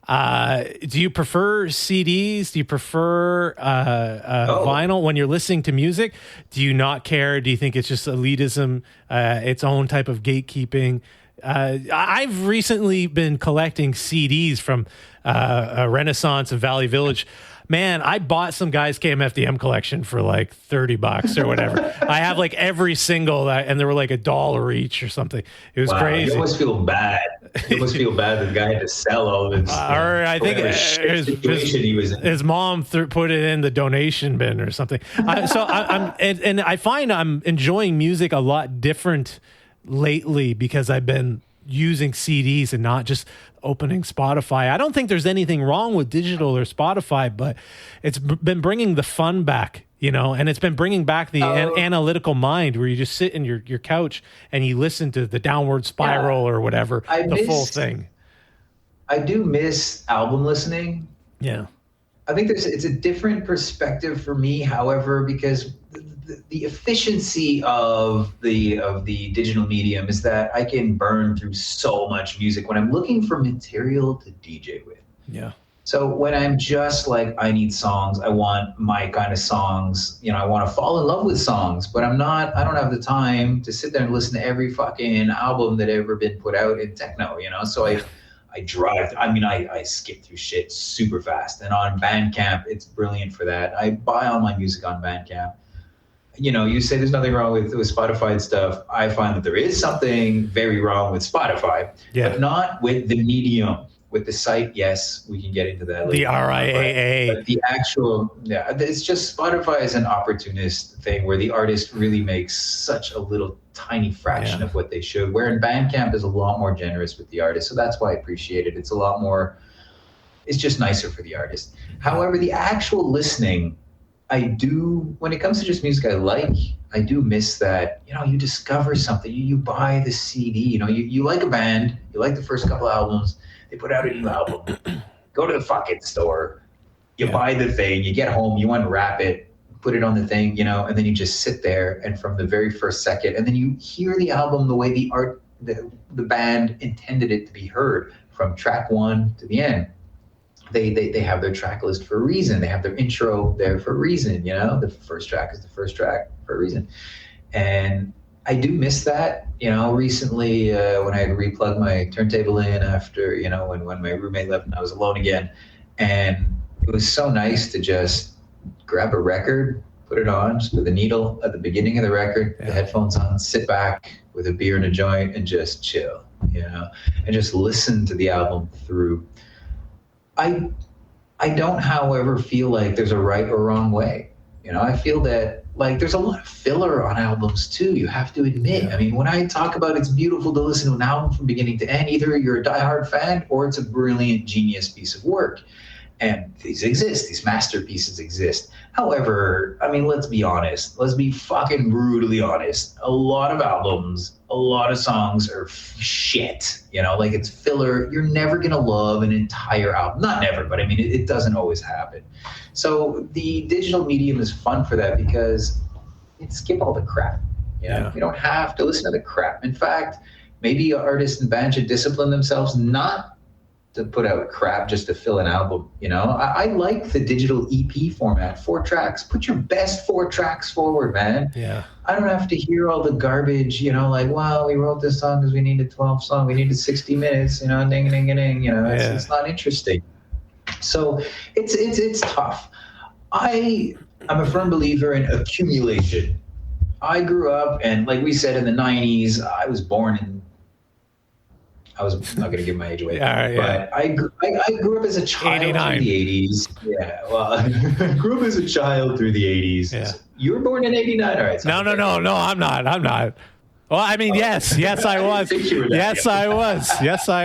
Do you prefer CDs? Do you prefer vinyl when you're listening to music? Do you not care? Do you think it's just elitism, its own type of gatekeeping? I've recently been collecting CDs from Renaissance and Valley Village. Man, I bought some guy's KMFDM collection for like $30 or whatever. I have like every single, and they were like $1 each or something. It was crazy. You must feel bad. You must feel bad that the guy had to sell all his. Or I think his mom put it in the donation bin or something. I find I'm enjoying music a lot different lately because I've been using CDs and not just opening Spotify. I don't think there's anything wrong with digital or Spotify, but it's been bringing the fun back, and it's been bringing back the analytical mind where you just sit in your couch and you listen to the Downward Spiral or whatever, full thing. I do miss album listening. Yeah. I think it's a different perspective for me, however, because the efficiency of the digital medium is that I can burn through so much music when I'm looking for material to DJ with. Yeah. So when I'm just like, I need songs, I want my kind of songs, I want to fall in love with songs, but I don't have the time to sit there and listen to every fucking album that ever been put out in techno, So I drive. I skip through shit super fast. And on Bandcamp, it's brilliant for that. I buy all my music on Bandcamp. You say there's nothing wrong with Spotify and stuff. I find that there is something very wrong with Spotify, but not with the medium. With the site, yes, we can get into that later. The RIAA. But the actual, it's just Spotify is an opportunist thing where the artist really makes such a little tiny fraction of what they should. Where in Bandcamp is a lot more generous with the artist. So that's why I appreciate it. It's a lot more, it's just nicer for the artist. However, the actual listening, I do, when it comes to just music I do miss that, you discover something, you buy the CD, you like a band, you like the first couple albums, they put out a new album, go to the fucking store, you buy the thing, you get home, you unwrap it, put it on the thing, and then you just sit there, and from the very first second, and then you hear the album the way the band intended it to be heard, from track one to the end. They have their track list for a reason. They have their intro there for a reason, The first track is the first track for a reason. And I do miss that, recently when I had to replug my turntable in after, when my roommate left and I was alone again. And it was so nice to just grab a record, put it on, just put the needle at the beginning of the record, the headphones on, sit back with a beer and a joint and just chill, and just listen to the album through. I don't, however, feel like there's a right or wrong way. I feel that like there's a lot of filler on albums too. You have to admit. I mean, when I talk about it's beautiful to listen to an album from beginning to end, either you're a diehard fan or it's a brilliant, genius piece of work. And these exist. These masterpieces exist. However, let's be honest. Let's be fucking brutally honest. A lot of albums, a lot of songs are shit, like it's filler. You're never going to love an entire album. Not never, but I mean, it doesn't always happen. So the digital medium is fun for that because it skip all the crap. You don't have to listen to the crap. In fact, maybe artists and bands should discipline themselves not to put out crap just to fill an album. I like the digital EP format, 4 tracks. Put your best 4 tracks forward, man. Yeah. I don't have to hear all the garbage, like, well, we wrote this song because we needed 12 songs. We needed 60 minutes, ding, ding, ding, ding. It's not interesting. So it's tough. I'm a firm believer in accumulation. I grew up, and like we said, in the 90s, I was not going to give my age away, but I grew up as a child 89. through the 80s. Yeah, well, I grew up as a child through the 80s. Yeah. You were born in 89? All right. No, I'm not. Well, I mean, yes, I was. Yes, I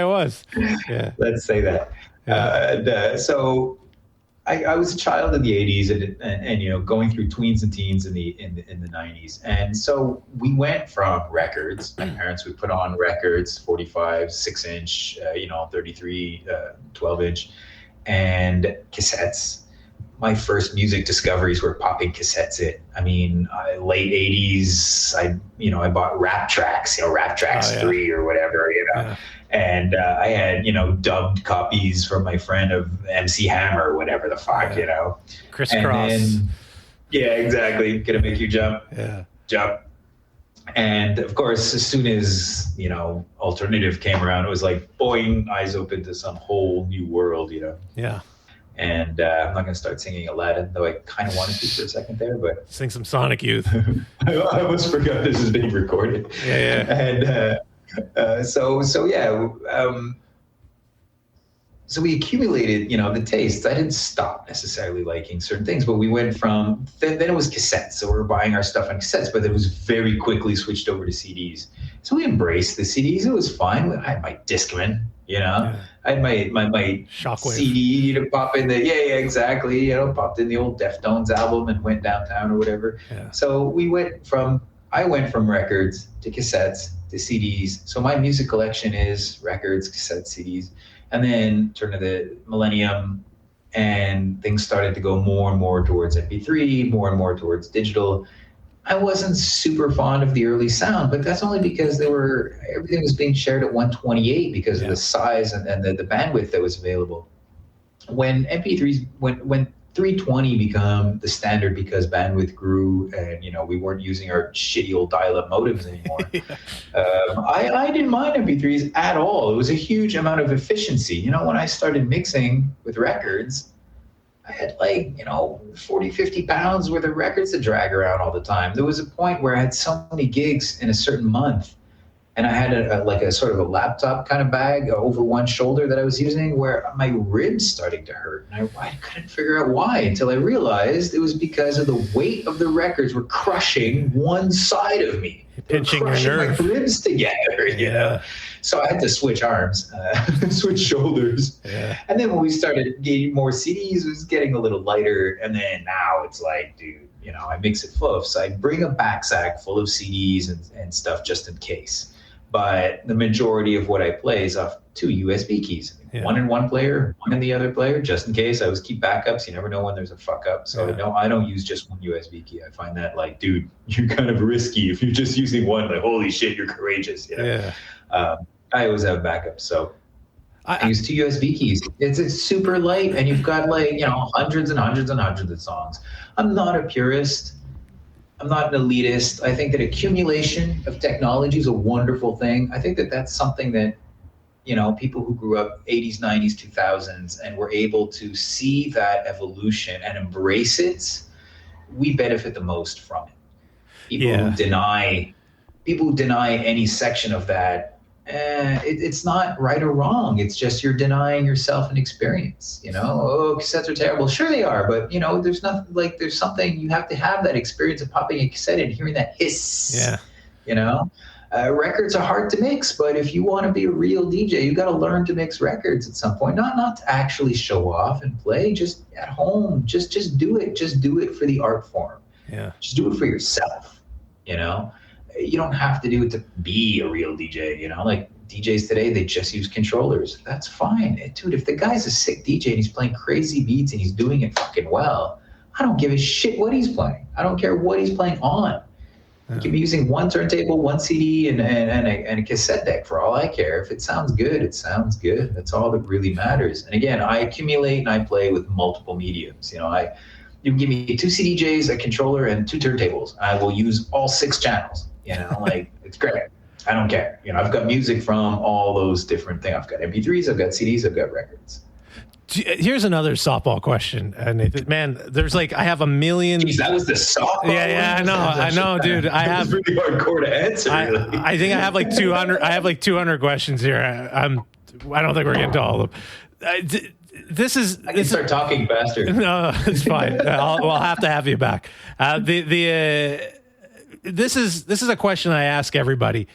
was. Yeah. Let's say that. Yeah. So I was a child in the 80s and going through tweens and teens in the 90s. And so we went from records. My parents would put on records, 45, 6-inch, 33, 12-inch, and cassettes. My first music discoveries were popping cassettes in. I mean, late 80s, I bought Rap Tracks, Rap Tracks 3 or whatever, Yeah. And I had, dubbed copies from my friend of MC Hammer or whatever the fuck, Crisscross. Yeah, exactly. Gonna make you jump. Yeah. Jump. And of course, as soon as, alternative came around, it was like, boing, eyes open to some whole new world, Yeah. And I'm not going to start singing Aladdin, though I kind of wanted to for a second there. But sing some Sonic Youth. I almost forgot this is being recorded. Yeah. And so we accumulated, the tastes. I didn't stop necessarily liking certain things, but we went from then it was cassettes. So we were buying our stuff on cassettes, but it was very quickly switched over to CDs. So we embraced the CDs. It was fine. I had my Discman. I had my Shockwave CD to pop in exactly. Popped in the old Deftones album and went downtown or whatever. Yeah. So I went from records to cassettes to CDs. So my music collection is records, cassettes, CDs, and then turn of the millennium, and things started to go more and more towards MP3, more and more towards digital. I wasn't super fond of the early sound, but that's only because everything was being shared at 128 because of the size and the bandwidth that was available. When MP3s, when 320 became the standard because bandwidth grew and we weren't using our shitty old dial-up modems anymore, I didn't mind MP3s at all. It was a huge amount of efficiency. When I started mixing with records, I had 40, 50 pounds worth of records to drag around all the time. There was a point where I had so many gigs in a certain month, and I had a sort of a laptop kind of bag over one shoulder that I was using where my ribs started to hurt. And I couldn't figure out why until I realized it was because of the weight of the records were crushing one side of me. Pinching your nerve. My ribs together, So I had to switch arms, switch shoulders. Yeah. And then when we started getting more CDs, it was getting a little lighter. And then now it's like, dude, I mix it full. So I bring a backpack full of CDs and stuff just in case. But the majority of what I play is off 2 USB keys. Yeah. One in one player, one in the other player, just in case. I always keep backups. You never know when there's a fuck up. So I don't use just one USB key. I find that dude, you're kind of risky. If you're just using one, holy shit, you're courageous. Yeah. I always have backups. So I use 2 USB keys. It's super light, and you've got hundreds and hundreds and hundreds of songs. I'm not a purist. I'm not an elitist. I think that accumulation of technology is a wonderful thing. I think that that's something that, people who grew up 80s, 90s, 2000s and were able to see that evolution and embrace it, we benefit the most from it. People who deny any section of that, it's not right or wrong. It's just you're denying yourself an experience. Cassettes are terrible. Sure they are, but there's nothing there's something you have to have that experience of popping a cassette and hearing that hiss. Yeah. Records are hard to mix, but if you want to be a real DJ, you got to learn to mix records at some point. Not to actually show off and play, just at home. Just do it. Just do it for the art form. Yeah. Just do it for yourself. you don't have to do it to be a real DJ, like DJs today, they just use controllers. That's fine. Dude, if the guy's a sick DJ and he's playing crazy beats and he's doing it fucking well, I don't give a shit what he's playing. I don't care what he's playing on. You can be using one turntable, one CD, and a cassette deck for all I care. If it sounds good, it sounds good. That's all that really matters. And again, I accumulate and I play with multiple mediums. You can give me 2 CDJs, a controller, and 2 turntables. I will use all 6 channels. It's great. I don't care. I've got music from all those different things. I've got MP3s, I've got CDs, I've got records. Here's another softball question, Nathan. Man, there's I have a million. Jeez, that was the softball. Yeah, I know, dude. I have really hardcore to answer. Really. I think I have 200. I have 200 questions here. I don't think we're getting to all of them. I can start talking faster. No, it's fine. I'll have to have you back. This is a question I ask everybody,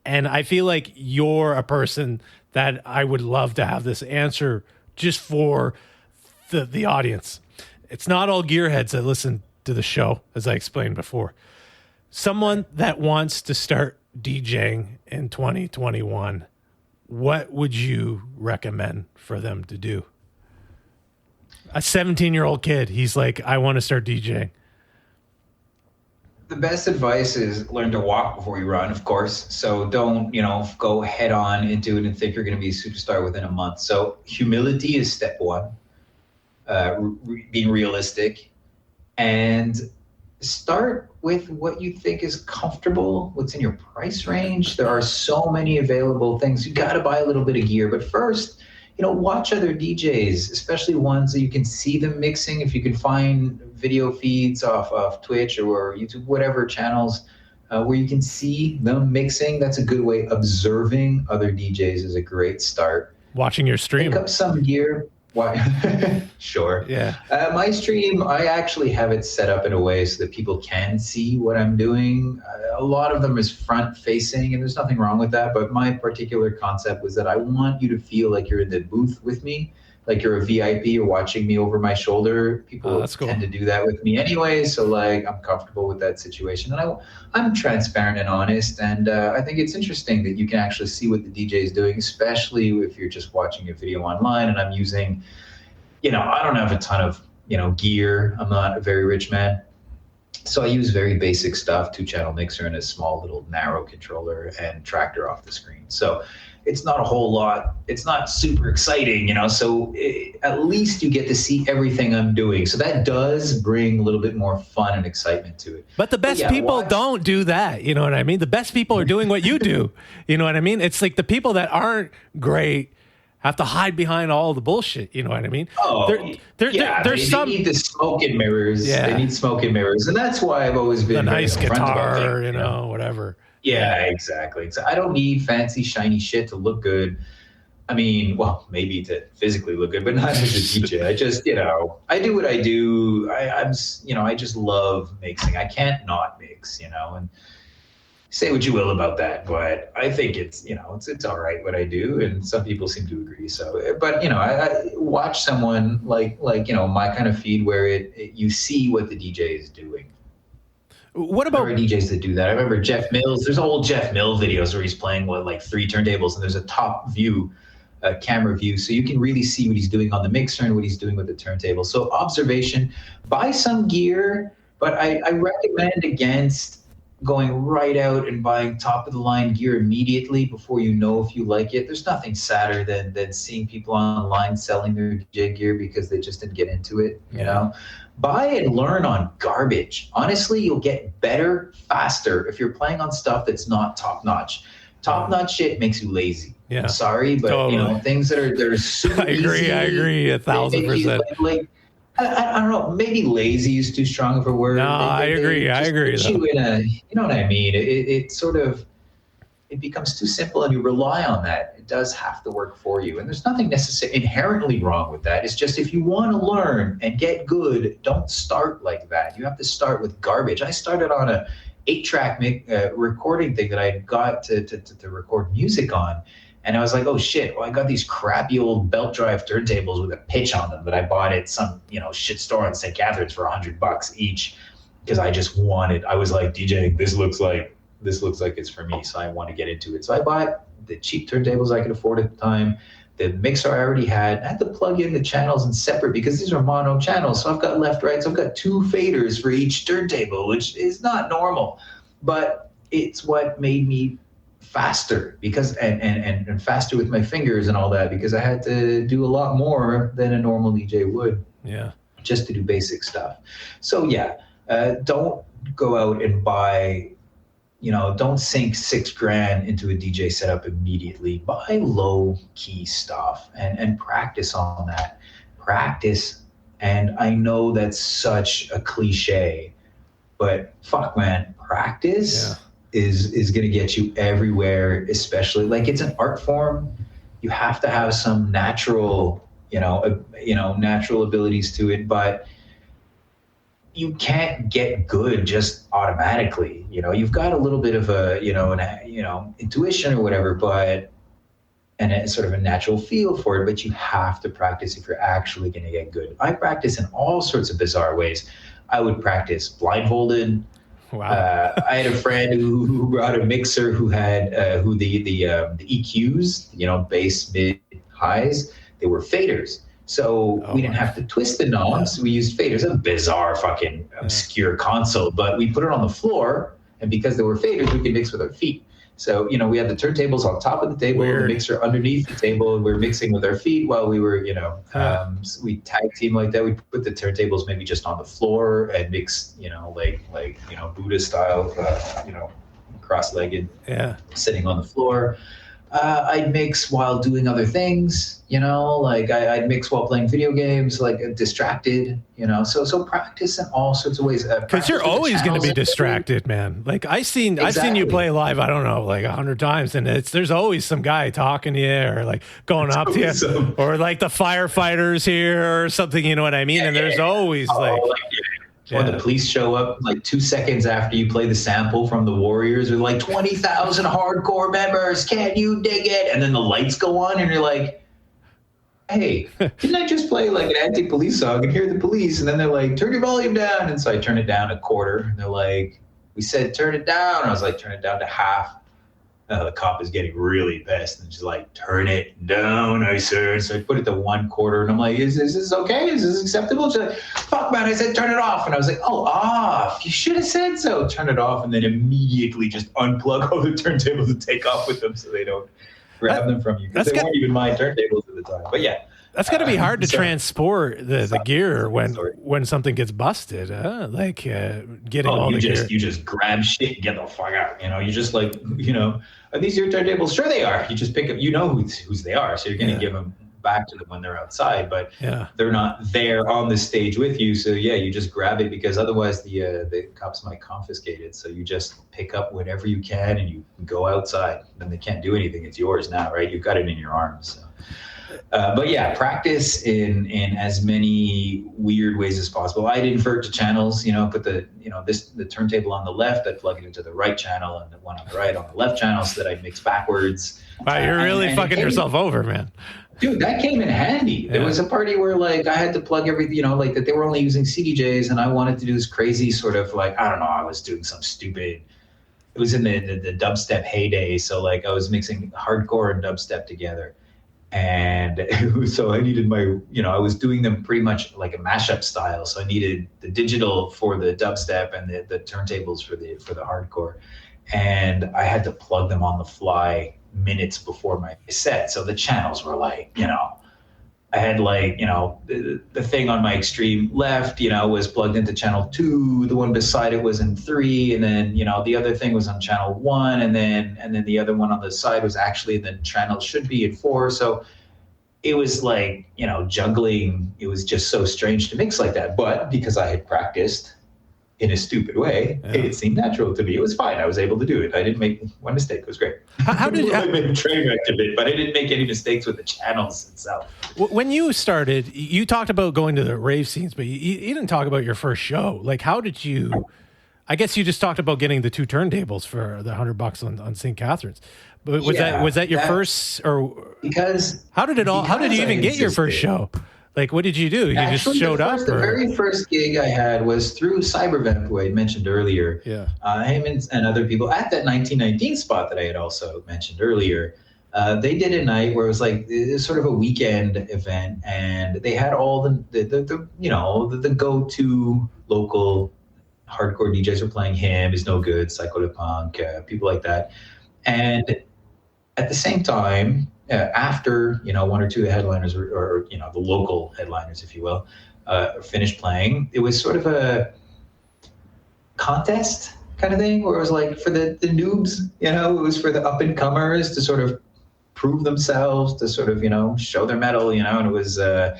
and I feel like you're a person that I would love to have this answer just for the audience. It's not all gearheads that listen to the show, as I explained before. Someone that wants to start DJing in 2021, what would you recommend for them to do? A 17-year-old kid, he's like, I want to start DJing. The best advice is learn to walk before you run, of course. So don't, go head on into it and think you're going to be a superstar within a month. So humility is step one, being realistic, and start with what you think is comfortable, what's in your price range. There are so many available things. You got to buy a little bit of gear, but first, watch other DJs, especially ones that you can see them mixing. If you can find video feeds off Twitch or YouTube, whatever channels where you can see them mixing, that's a good way. Observing other DJs is a great start. Watching your stream. Pick up some gear. Why? Sure. Yeah. My stream, I actually have it set up in a way so that people can see what I'm doing. A lot of them is front facing, and there's nothing wrong with that. But my particular concept was that I want you to feel like you're in the booth with me, like you're a VIP. You're watching me over my shoulder. People tend to do that with me anyway. So I'm comfortable with that situation. And I'm transparent and honest. And I think it's interesting that you can actually see what the DJ is doing, especially if you're just watching a video online. And I'm using, I don't have a ton of, gear. I'm not a very rich man. So I use very basic stuff, 2-channel mixer and a small little narrow controller and tractor off the screen. So it's not a whole lot. It's not super exciting, so at least you get to see everything I'm doing. So that does bring a little bit more fun and excitement to it. But the best people don't do that. You know what I mean? The best people are doing what you do. You know what I mean? It's like the people that aren't great have to hide behind all the bullshit. You know what I mean? Oh, there's they need the smoke and mirrors. Yeah. They need smoke and mirrors. And that's why I've always been a nice guitar, things, whatever. Yeah, exactly. So I don't need fancy, shiny shit to look good. I mean, well, maybe to physically look good, but not as a DJ. I just, I do what I do. I just love mixing. I can't not mix, and say what you will about that, but I think it's all right what I do, and some people seem to agree. So, but I watch someone like my kind of feed where you see what the DJ is doing. What about DJs that do that? I remember Jeff Mills. There's old Jeff Mills videos where he's playing 3 turntables, and there's a top view, camera view, so you can really see what he's doing on the mixer and what he's doing with the turntable. So observation, buy some gear, but I recommend against going right out and buying top of the line gear immediately before you know if you like it. There's nothing sadder than seeing people online selling their DJ gear because they just didn't get into it, Buy and learn on garbage. Honestly, you'll get better faster if you're playing on stuff that's not top-notch. Top-notch shit makes you lazy. Yeah. I'm sorry, but totally. Things that are super easy. I agree 1,000%. I don't know, maybe lazy is too strong of a word. No, I agree. Put you know what I mean? It becomes too simple and you rely on that. It does have to work for you. And there's nothing necessarily inherently wrong with that. It's just if you want to learn and get good, don't start like that. You have to start with garbage. I started on a 8-track recording thing that I got to record music on. And I was like, oh shit, well, I got these crappy old belt drive turntables with a pitch on them that I bought at some, shit store in St. Catharines for $100 each. Because I was like, DJing, this looks like this looks like it's for me, so I want to get into it. So I bought the cheap turntables I could afford at the time. The mixer I already had. I had to plug in the channels in separate because these are mono channels. So I've got left, right. So I've got 2 faders for each turntable, which is not normal. But it's what made me faster because and faster with my fingers and all that, because I had to do a lot more than a normal DJ would. Yeah. Just to do basic stuff. So yeah, don't go out and buy, don't sink $6,000 into a DJ setup immediately. Buy low key stuff and practice on that. Practice. And I know that's such a cliche, but fuck man, practice is going to get you everywhere, especially like it's an art form. You have to have some natural, natural abilities to it, but you can't get good just automatically. You've got a little bit of a, intuition or whatever, and it's sort of a natural feel for it, but you have to practice if you're actually going to get good. I practice in all sorts of bizarre ways. I would practice blindfolded. Wow. I had a friend who brought a mixer who had, the EQs, bass, mid, highs, they were faders. So we didn't have to twist the knobs. We used faders. A bizarre fucking obscure console, but we put it on the floor, and because they were faders, we could mix with our feet. So, we had the turntables on top of the table, the mixer underneath the table, and we were mixing with our feet while we were, we tag team like that. We put the turntables maybe just on the floor and mix, Buddha style, cross-legged, sitting on the floor. I'd mix while doing other things, I'd mix while playing video games, distracted, so practice in all sorts of ways. Because you're always going to be distracted, man. Like I've seen you play live, I don't know, 100 times, and there's always some guy talking to you or going up to you, or like the firefighters here or something, you know what I mean? And there's always Or the police show up 2 seconds after you play the sample from the Warriors with 20,000 hardcore members. Can you dig it? And then the lights go on and you're like, hey, didn't I just play an anti-police song and hear the police? And then they're like, turn your volume down. And so I turn it down a quarter. And they're like, we said turn it down. And I was like, turn it down to half. The cop is getting really pissed and she's like, turn it down, I said. So I put it to 1/4 and I'm like, is this okay? Is this acceptable? She's like, fuck man, I said turn it off. And I was like, oh, off. You should have said so. Turn it off and then immediately just unplug all the turntables and take off with them so they don't grab them from you. Because they weren't even my turntables at the time. But yeah. That's got to be hard to transport the gear when something gets busted, getting all the gear. You just grab shit and get the fuck out. You just are these your turntables? Sure they are. You just pick up, whose they are. So you're going to give them back to them when they're outside, but they're not there on the stage with you. So you just grab it because otherwise the cops might confiscate it. So you just pick up whatever you can and you go outside. Then they can't do anything. It's yours now, right? You've got it in your arms. So. But practice in as many weird ways as possible. I'd invert to channels, put the turntable on the left, I'd plug it into the right channel and the one on the right on the left channel so that I'd mix backwards. Wow, you're really fucking yourself over, man. Dude, that came in handy. There was a party where I had to plug everything, that they were only using CDJs and I wanted to do this crazy sort of I don't know, I was doing some stupid, it was in the dubstep heyday. So I was mixing hardcore and dubstep together. And so I needed I was doing them pretty much like a mashup style. So I needed the digital for the dubstep and the turntables for the hardcore. And I had to plug them on the fly minutes before my set. So the channels were I had the thing on my extreme left, was plugged into channel 2. The one beside it was in 3. And then, the other thing was on channel 1. And then the other one on the side was actually the channel should be in 4. So it was juggling. It was just so strange to mix like that. But because I had practiced in a stupid way, it seemed natural to me. It was fine. I was able to do it. I didn't make one mistake. It was great. How did you? I made a train wreck of it, but I didn't make any mistakes with the channels itself. When you started, you talked about going to the rave scenes, but you didn't talk about your first show. How did you? I guess you just talked about getting the 2 turntables for the $100 on St. Catharines. But was that your first, or because how did it all? How did you even get your first show? Like, what did you do? You just showed up? The very first gig I had was through Cybervamp, who I mentioned earlier. Yeah. Him and other people at that 1919 spot that I had also mentioned earlier. They did a night where it was like sort of a weekend event, and they had all the go-to local hardcore DJs were playing Him Is No Good, Psycho de Punk, people like that. And at the same time, after one or two headliners or the local headliners, if you will, finished playing, it was sort of a contest kind of thing where it was like for the noobs, it was for the up and comers to sort of prove themselves, to sort of show their mettle, and it was. I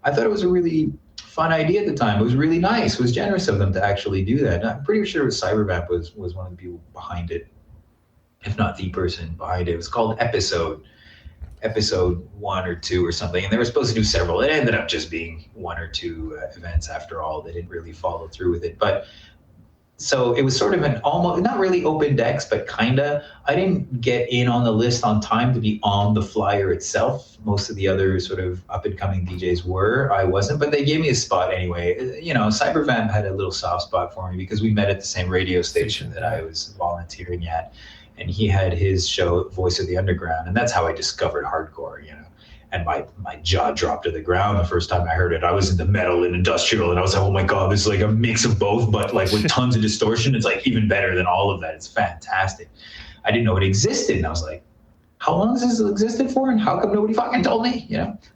thought it was a really fun idea at the time. It was really nice. It was generous of them to actually do that. And I'm pretty sure it was Cybervamp was one of the people behind it, if not the person behind it. It was called episode 1 or 2 or something, and they were supposed to do several. It ended up just being 1 or 2 events after all. They didn't really follow through with it, but so it was sort of an almost not really open decks, but kinda. I didn't get in on the list on time to be on the flyer itself. Most of the other sort of up and coming DJs were. I wasn't, but they gave me a spot anyway. Cybervamp had a little soft spot for me because we met at the same radio station that I was volunteering at. And he had his show, Voice of the Underground, and that's how I discovered hardcore, And my jaw dropped to the ground the first time I heard it. I was into metal and industrial, and I was like, oh my God, this is like a mix of both, but like with tons of distortion. It's like even better than all of that. It's fantastic. I didn't know it existed, and I was like, how long has this existed for? And how come nobody fucking told me,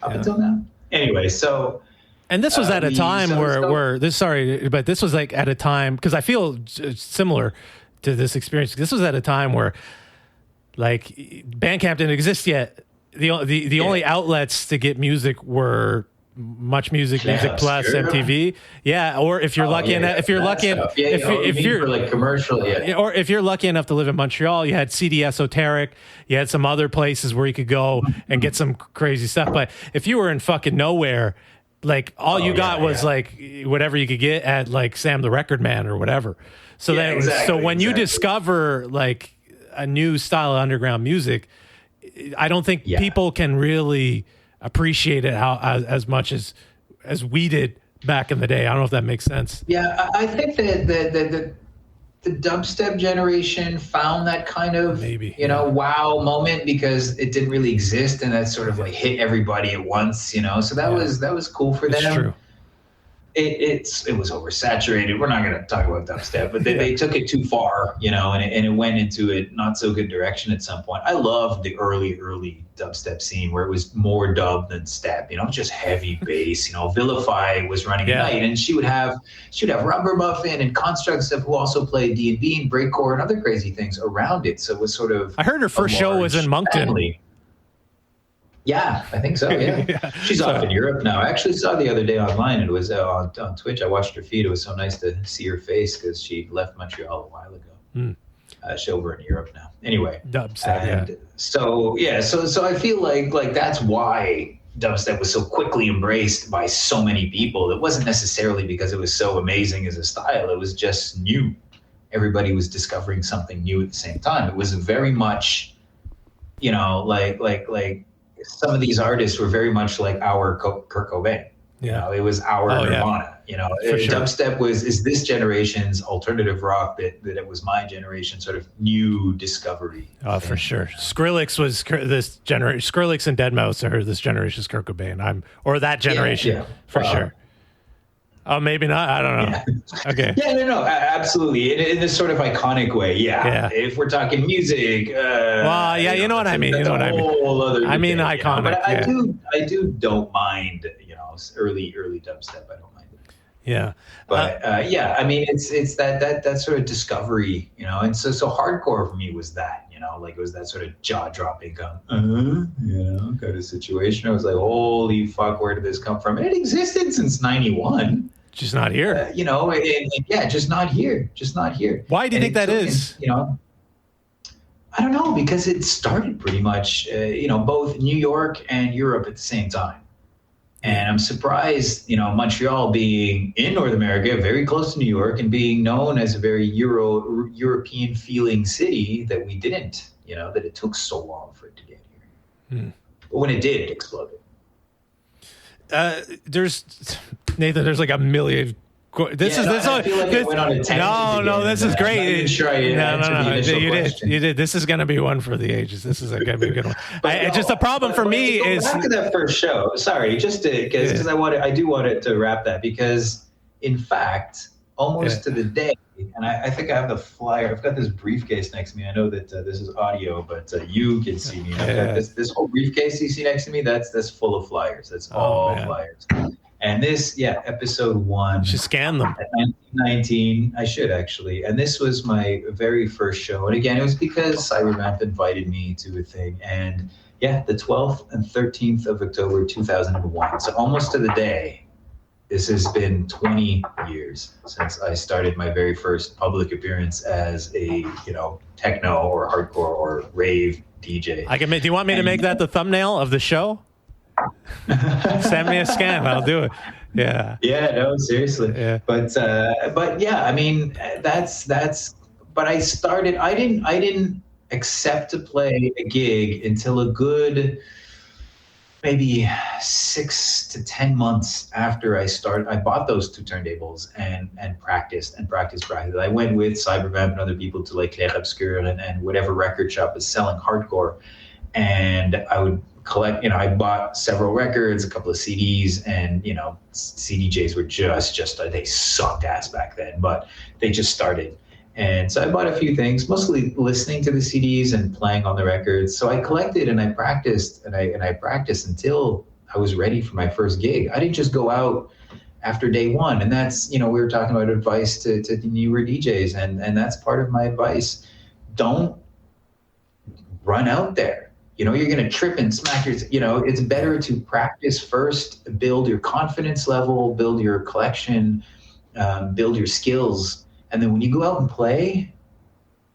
up until now? Anyway, so... And this was at a time where this was like at a time, because I feel similar to this experience. This was at a time where like Bandcamp didn't exist yet. The only outlets to get music were Much Music, Music Plus, MTV. Yeah, or if you're lucky enough, if you're like commercial, or if you're lucky enough to live in Montreal, you had CD Esoteric. You had some other places where you could go and get some crazy stuff. But if you were in fucking nowhere, like all you got was like whatever you could get at like Sam the Record Man or whatever. So when you discover like a new style of underground music, I don't think people can really appreciate it as much as we did back in the day. I don't know if that makes sense. Yeah, I think that the dubstep generation found that kind of wow moment because it didn't really exist, and that sort of like hit everybody at once. So that was cool for them. It's true. It was oversaturated. We're not going to talk about dubstep, but they took it too far, and it went into a not so good direction at some point. I loved the early dubstep scene where it was more dub than step, just heavy bass. Vilify was running at night, and she would have Rubber Muffin and Constructs who also played D&B and breakcore and other crazy things around it. So it was sort of. I heard her first show was in Moncton. Family. Yeah, I think so. Yeah, she's off in Europe now. I actually saw the other day online. It was on Twitch. I watched her feed. It was so nice to see her face because she left Montreal a while ago. She's over in Europe now. Anyway, dubstep. So I feel like that's why dubstep was so quickly embraced by so many people. It wasn't necessarily because it was so amazing as a style. It was just new. Everybody was discovering something new at the same time. It was very much, like. Some of these artists were very much like our Kurt Cobain. It was our Nirvana. Dubstep is this generation's alternative rock that it was my generation sort of new discovery. Oh, for sure. Skrillex was this generation. Skrillex and Deadmau5 are this generation's Kurt Cobain. Or that generation for sure. Oh, maybe not. I don't know. Yeah. Okay. Yeah, no, absolutely. In this sort of iconic way. Yeah. If we're talking music. You know what I mean. You know what I mean. I mean, iconic. But I don't mind. Early dubstep. I don't mind it. Yeah. But I mean, it's that sort of discovery. And so hardcore for me was that. Like it was that sort of jaw dropping kind of situation. I was like, holy fuck, where did this come from? And it existed since '91. Just not here. Just not here. Just not here. Why do you think that is? I don't know, because it started pretty much, both New York and Europe at the same time. And I'm surprised, Montreal being in North America, very close to New York, and being known as a very European feeling city, that we didn't, that it took so long for it to get here. But when it did, it exploded. There's Nathan. There's like a million. This is this. I feel like I went on a tangent No, this is great. I'm not even sure I answered the initial question. You did. This is going to be one for the ages. This is going to be a good one. Just the problem for me is back to that first show. Sorry, just because I do want it to wrap that, because in fact, almost to the day, and I think I have the flyer. I've got this briefcase next to me. I know that this is audio, but you can see me. I've got this whole briefcase you see next to me. That's full of flyers. That's all flyers. And this, episode 1. You should scan them. 19, I should actually. And this was my very first show. And again, it was because Cybervamp invited me to a thing. And the 12th and 13th of October, 2001. So almost to the day, this has been 20 years since I started my very first public appearance as a, techno or hardcore or rave DJ. Do you want me to make that the thumbnail of the show? Send me a scan. I'll do it. Yeah. Yeah. No, seriously. Yeah. But I mean, but I started, I didn't accept to play a gig until a good, maybe 6 to 10 months after I bought those 2 turntables and practiced. I went with Cybervamp and other people to like Clair Obscur and whatever record shop is selling hardcore. And I would collect, I bought several records, a couple of CDs, and, CDJs were just they sucked ass back then, but they just started. And so I bought a few things, mostly listening to the CDs and playing on the records. So I collected and I practiced and I practiced until I was ready for my first gig. I didn't just go out after day one. And that's, we were talking about advice to newer DJs, and that's part of my advice. Don't run out there. You're going to trip and smack it's better to practice first, build your confidence level, build your collection, build your skills. And then when you go out and play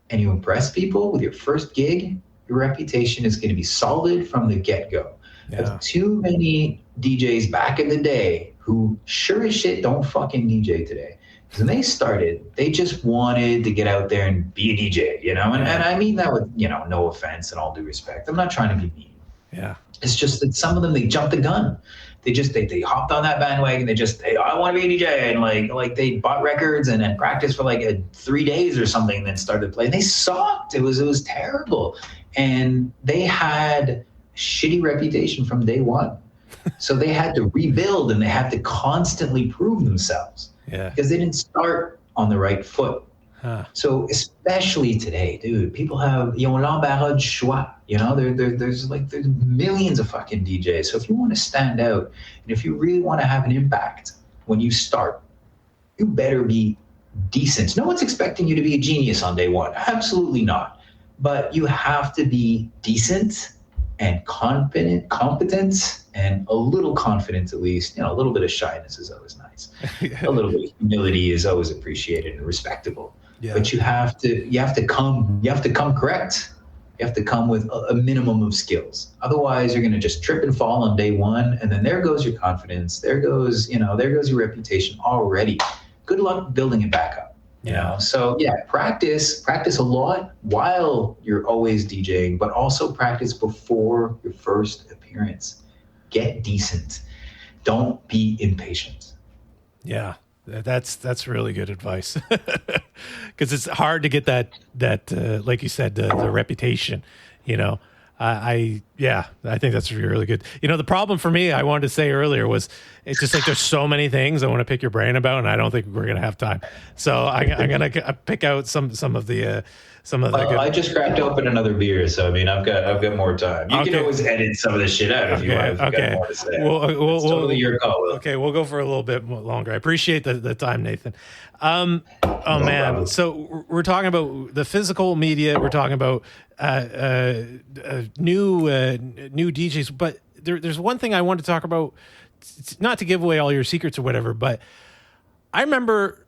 and you impress people with your first gig, your reputation is going to be solid from the get-go. Yeah. Too many DJs back in the day who sure as shit don't fucking DJ today. When they started, they just wanted to get out there and be a DJ, and I mean that with, no offense and all due respect. I'm not trying to be mean. Yeah. It's just that some of them, they jumped the gun. They hopped on that bandwagon. I want to be a DJ. And like they bought records and then practiced for like 3 days or something and then started playing. They sucked. It was terrible. And they had a shitty reputation from day one. So they had to rebuild and they had to constantly prove themselves. Yeah. Because they didn't start on the right foot. Huh. So especially today, dude, people have, l'embarras du choix. There's millions of fucking DJs. So if you want to stand out and if you really want to have an impact when you start, you better be decent. No one's expecting you to be a genius on day one. Absolutely not. But you have to be decent and competent, and a little confidence at least. A little bit of shyness is always nice. A little bit of humility is always appreciated and respectable. Yeah. But you have to come correct. You have to come with a minimum of skills. Otherwise, you're going to just trip and fall on day one, and then there goes your confidence. There goes your reputation already. Good luck building it back up. So practice a lot while you're always DJing, but also practice before your first appearance. Get decent. Don't be impatient. Yeah, that's really good advice, because it's hard to get that like you said, the reputation. I think that's really good. The problem for me, I wanted to say earlier, was it's just like there's so many things I want to pick your brain about, and I don't think we're gonna have time. So I'm gonna pick out some of the good. I just cracked open another beer, so I mean I've got more time. You can always edit some of this shit out if you want. If you've got more to say. It's totally your call, Will. Okay, we'll go for a little bit longer. I appreciate the time, Nathan. No problem. So we're talking about the physical media. We're talking about new DJs, but there's one thing I want to talk about. Not to give away all your secrets or whatever, but I remember,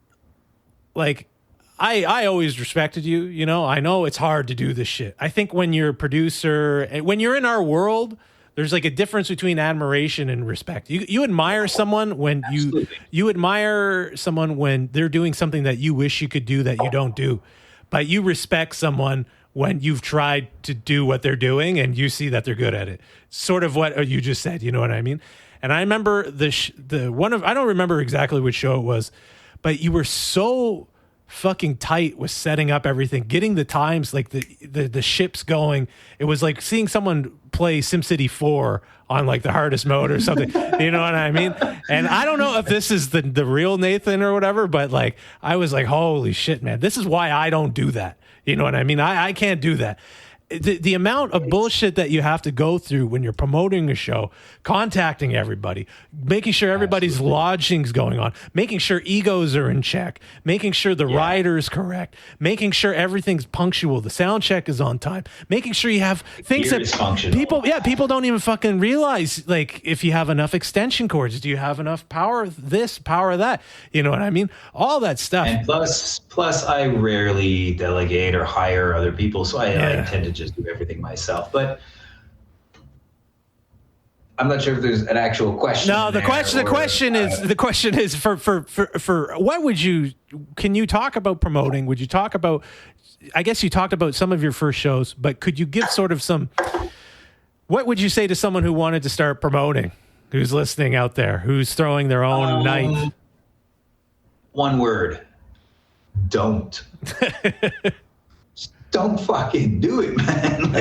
I always respected you. I know it's hard to do this shit. I think when you're a producer and when you're in our world, there's like a difference between admiration and respect. You admire someone when you admire someone when they're doing something that you wish you could do that you don't do, but you respect someone when you've tried to do what they're doing and you see that they're good at it. Sort of what you just said, you know what I mean? And I remember I don't remember exactly which show it was, but you were so fucking tight with setting up everything, getting the times, like the ships going. It was like seeing someone play SimCity 4 on like the hardest mode or something. You know what I mean? And I don't know if this is the real Nathan or whatever, but like I was like, holy shit, man, this is why I don't do that. You know what I mean? I can't do that. The amount of bullshit that you have to go through when you're promoting a show, contacting everybody, making sure everybody's lodging's going on, making sure egos are in check, making sure the rider's correct, making sure everything's punctual, the sound check is on time, making sure you have things that people don't even fucking realize, like if you have enough extension cords, do you have enough power this, power that, you know what I mean? All that stuff. And plus I rarely delegate or hire other people, so I tend to just do everything myself. But I'm not sure if there's an actual question. No, the question is for what would you, can you talk about promoting? Would you talk about, I guess you talked about some of your first shows, but could you give sort of what would you say to someone who wanted to start promoting, who's listening out there, who's throwing their own night? One word: don't. Don't fucking do it, man.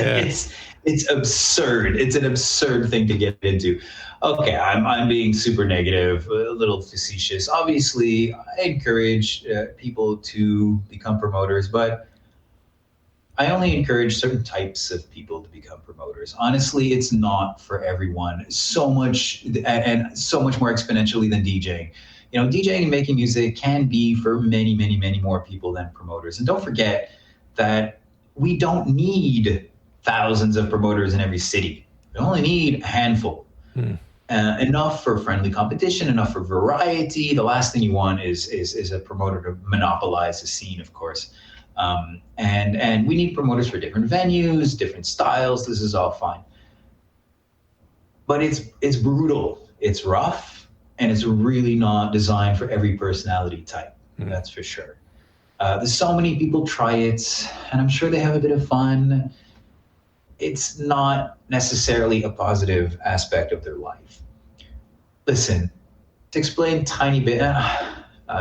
It's absurd. It's an absurd thing to get into. Okay, I'm being super negative, a little facetious. Obviously, I encourage people to become promoters, but I only encourage certain types of people to become promoters. Honestly, it's not for everyone. So much and so much more exponentially than DJing. You know, DJing and making music can be for many, many, many more people than promoters. And don't forget that we don't need thousands of promoters in every city. We only need a handful. Enough for friendly competition, enough for variety. The last thing you want is a promoter to monopolize the scene, of course. And we need promoters for different venues, different styles. This is all fine. But it's brutal, it's rough, and it's really not designed for every personality type. That's for sure. There's so many people try it, and I'm sure they have a bit of fun. It's not necessarily a positive aspect of their life. Listen, to explain a tiny bit,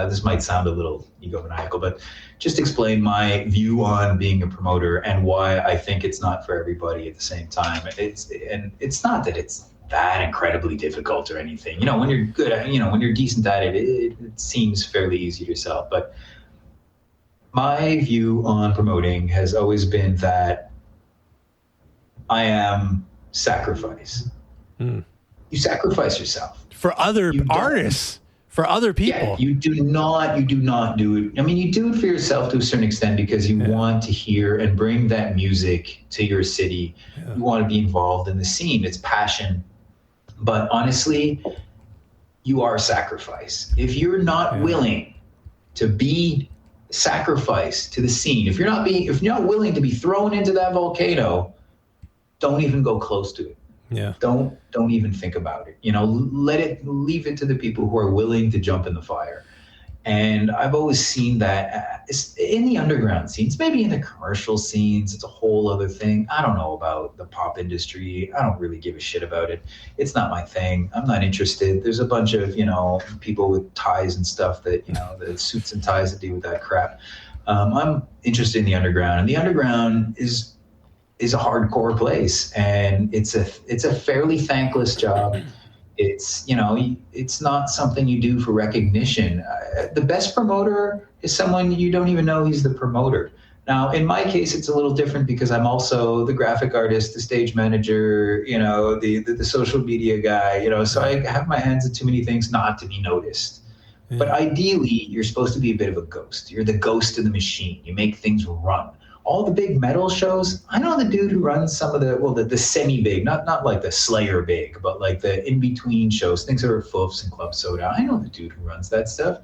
this might sound a little egomaniacal, but just explain my view on being a promoter and why I think it's not for everybody at the same time. It's not that it's that incredibly difficult or anything. You know, when you're good at, when you're decent at it, it seems fairly easy to yourself. But my view on promoting has always been that I am sacrifice. You sacrifice yourself for other artists, for other people. Yeah, you do not do it. I mean, you do it for yourself to a certain extent because you want to hear and bring that music to your city. You want to be involved in the scene. It's passion. But honestly, you are sacrifice. If you're not willing to be sacrifice to the scene, if you're not willing to be thrown into that volcano, don't even go close to it. Don't even think about it. Leave it to the people who are willing to jump in the fire. And I've always seen that in the underground scenes, maybe in the commercial scenes, it's a whole other thing. I don't know about the pop industry. I don't really give a shit about it. It's not my thing. I'm not interested. There's a bunch of, people with ties and stuff that, the suits and ties that deal with that crap. I'm interested in the underground, and the underground is a hardcore place, and it's a fairly thankless job. It's, it's not something you do for recognition. The best promoter is someone you don't even know he's the promoter. Now, in my case, it's a little different because I'm also the graphic artist, the stage manager, the social media guy, so I have my hands in too many things not to be noticed. But ideally, you're supposed to be a bit of a ghost. You're the ghost in the machine. You make things run. All the big metal shows, I know the dude who runs some of the semi-big, not like the Slayer big, but like the in-between shows, things that are Foofs and Club Soda. I know the dude who runs that stuff.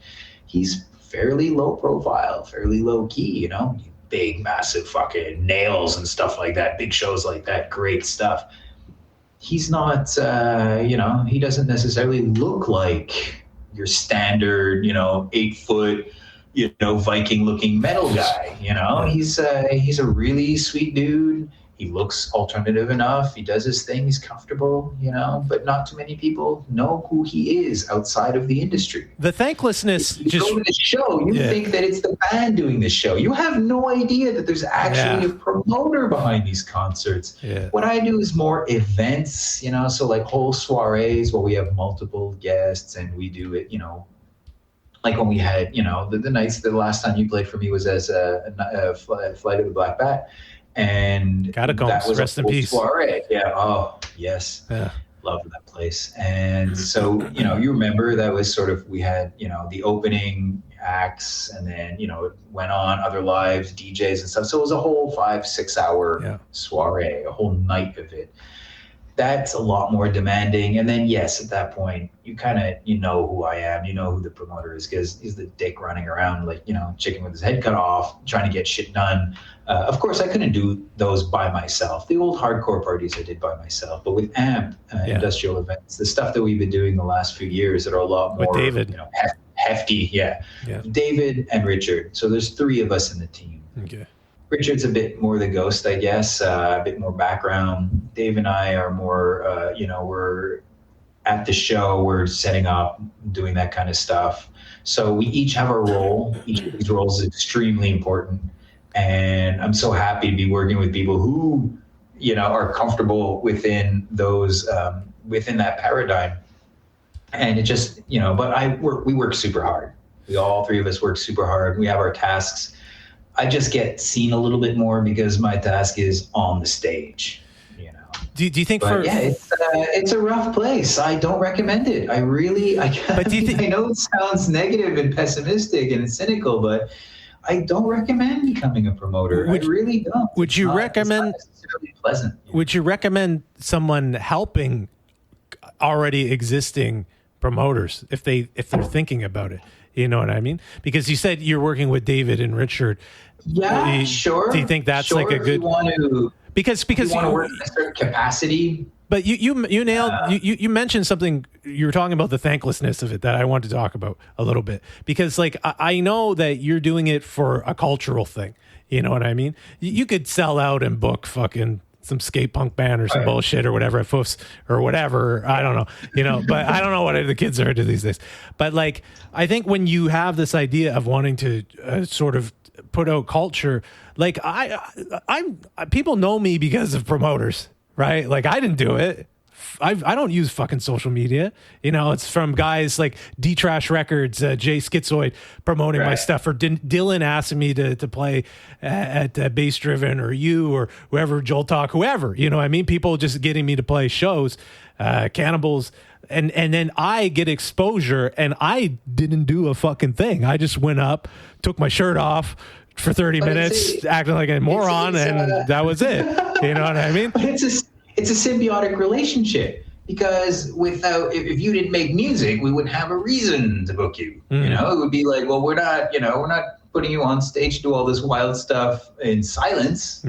He's fairly low profile, fairly low key, big, massive fucking nails and stuff like that, big shows like that, great stuff. He's not, he doesn't necessarily look like your standard, 8-foot, Viking looking metal guy. He's a really sweet dude. He looks alternative enough. He does his thing. He's comfortable, but not too many people know who he is outside of the industry. The thanklessness. If you go to the show, you think that it's the band doing the show. You have no idea that there's actually a promoter behind these concerts. Yeah. What I do is more events, so like whole soirees where we have multiple guests and we do it, like when we had, the nights, the last time you played for me was as a Flight of the Black Bat. And Catacombs, that was rest a in peace. Soiree. Yeah. Oh, yes. Yeah. Love that place. And so, you remember that was sort of, we had, the opening acts and then, it went on other lives, DJs and stuff. So it was a whole 5-6 hour soiree, a whole night of it. That's a lot more demanding. And then, yes, at that point, you kind of, who I am, who the promoter is, because he's the dick running around like, chicken with his head cut off, trying to get shit done. Of course, I couldn't do those by myself. The old hardcore parties I did by myself. But with AMP, industrial events, the stuff that we've been doing the last few years that are a lot more with David. Hefty. Yeah. David and Richard. So there's 3 of us in the team. Okay. Richard's a bit more the ghost, I guess, a bit more background. Dave and I are more, we're at the show, we're setting up, doing that kind of stuff. So we each have a role. Each of these roles is extremely important. And I'm so happy to be working with people who, are comfortable within those, within that paradigm. And it just, but we work super hard. All 3 of us work super hard. We have our tasks. I just get seen a little bit more because my task is on the stage. Do you think it's a rough place. I don't recommend it. I know it sounds negative and pessimistic and cynical, but I don't recommend becoming a promoter. I really don't. Would you recommend? It's not necessarily pleasant. Would you recommend someone helping already existing promoters if they're thinking about it? You know what I mean? Because you said you're working with David and Richard. Yeah, sure. Do you think that's like a good? Because you want to work in a certain capacity. But you nailed you mentioned something. You were talking about the thanklessness of it that I want to talk about a little bit, because like I know that you're doing it for a cultural thing. You know what I mean? You could sell out and book fucking some skate punk band or some bullshit or whatever at Foofs or whatever. I don't know, but I don't know what the kids are into these days. But like, I think when you have this idea of wanting to sort of put out culture, like I'm people know me because of promoters, right? Like I didn't do it. I don't use fucking social media. It's from guys like D-Trash Records, Jay Schizoid promoting my stuff, or Dylan asking me to play at Bass Driven, or you, or whoever, Joel Talk, whoever. You know what I mean? People just getting me to play shows, Cannibals. And then I get exposure, and I didn't do a fucking thing. I just went up, took my shirt off for 30 minutes, acting like a moron, and that was it. You know what I mean? It's a symbiotic relationship, because if you didn't make music, we wouldn't have a reason to book you. It would be like, well, we're not putting you on stage to do all this wild stuff in silence.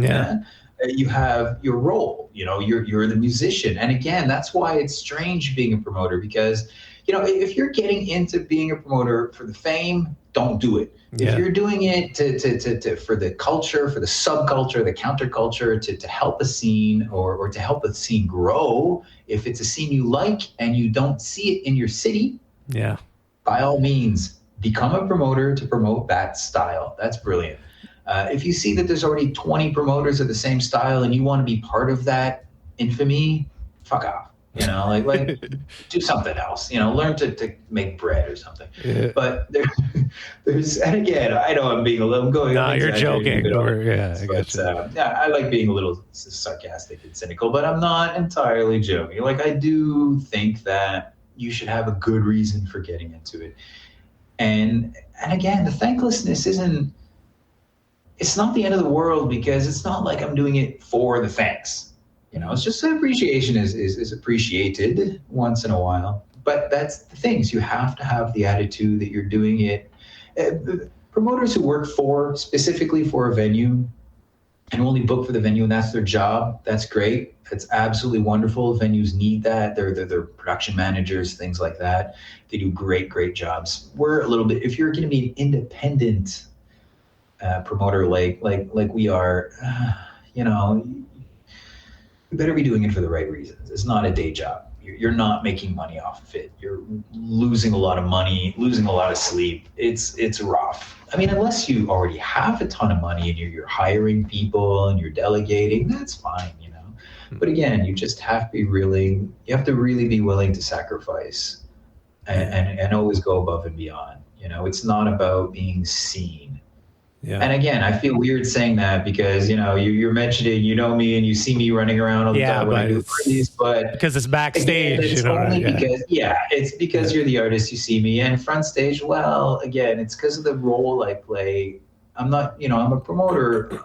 You have your role. You're the musician, and again, that's why it's strange being a promoter, because if you're getting into being a promoter for the fame, don't do it. If you're doing it to for the culture, for the subculture, the counterculture, to help a scene or to help a scene grow, if it's a scene you like and you don't see it in your city, by all means, become a promoter to promote that style. That's brilliant. If you see that there's already 20 promoters of the same style and you want to be part of that infamy, fuck off. Like do something else. Learn to make bread or something. But there's, and again, I know I'm being a little going. No, you're joking. I like being a little sarcastic and cynical, but I'm not entirely joking. Like, I do think that you should have a good reason for getting into it. And again, the thanklessness it's not the end of the world, because it's not like I'm doing it for the thanks. It's just that appreciation is appreciated once in a while. But that's the thing, is you have to have the attitude that you're doing it. Promoters who work specifically for a venue and only book for the venue and that's their job, that's great. That's absolutely wonderful. Venues need that. They're production managers, things like that. They do great jobs. We're a little bit, if you're going to be an independent promoter like we are, you better be doing it for the right reasons. It's not a day job. You're not making money off of it. You're losing a lot of money, losing a lot of sleep. It's rough. I mean, unless you already have a ton of money and you're hiring people and you're delegating, that's fine, you know. But again, you just have to be willing. You have to really be willing to sacrifice and always go above and beyond. You know, it's not about being seen. Yeah. And again, I feel weird saying that because, you know, you're mentioning, you know me and you see me running around all the time when I do parties, but because it's backstage, again, it's you know, only because, it's because you're the artist, you see me, and front stage. Well, again, it's because of the role I play. I'm not, you know, I'm a promoter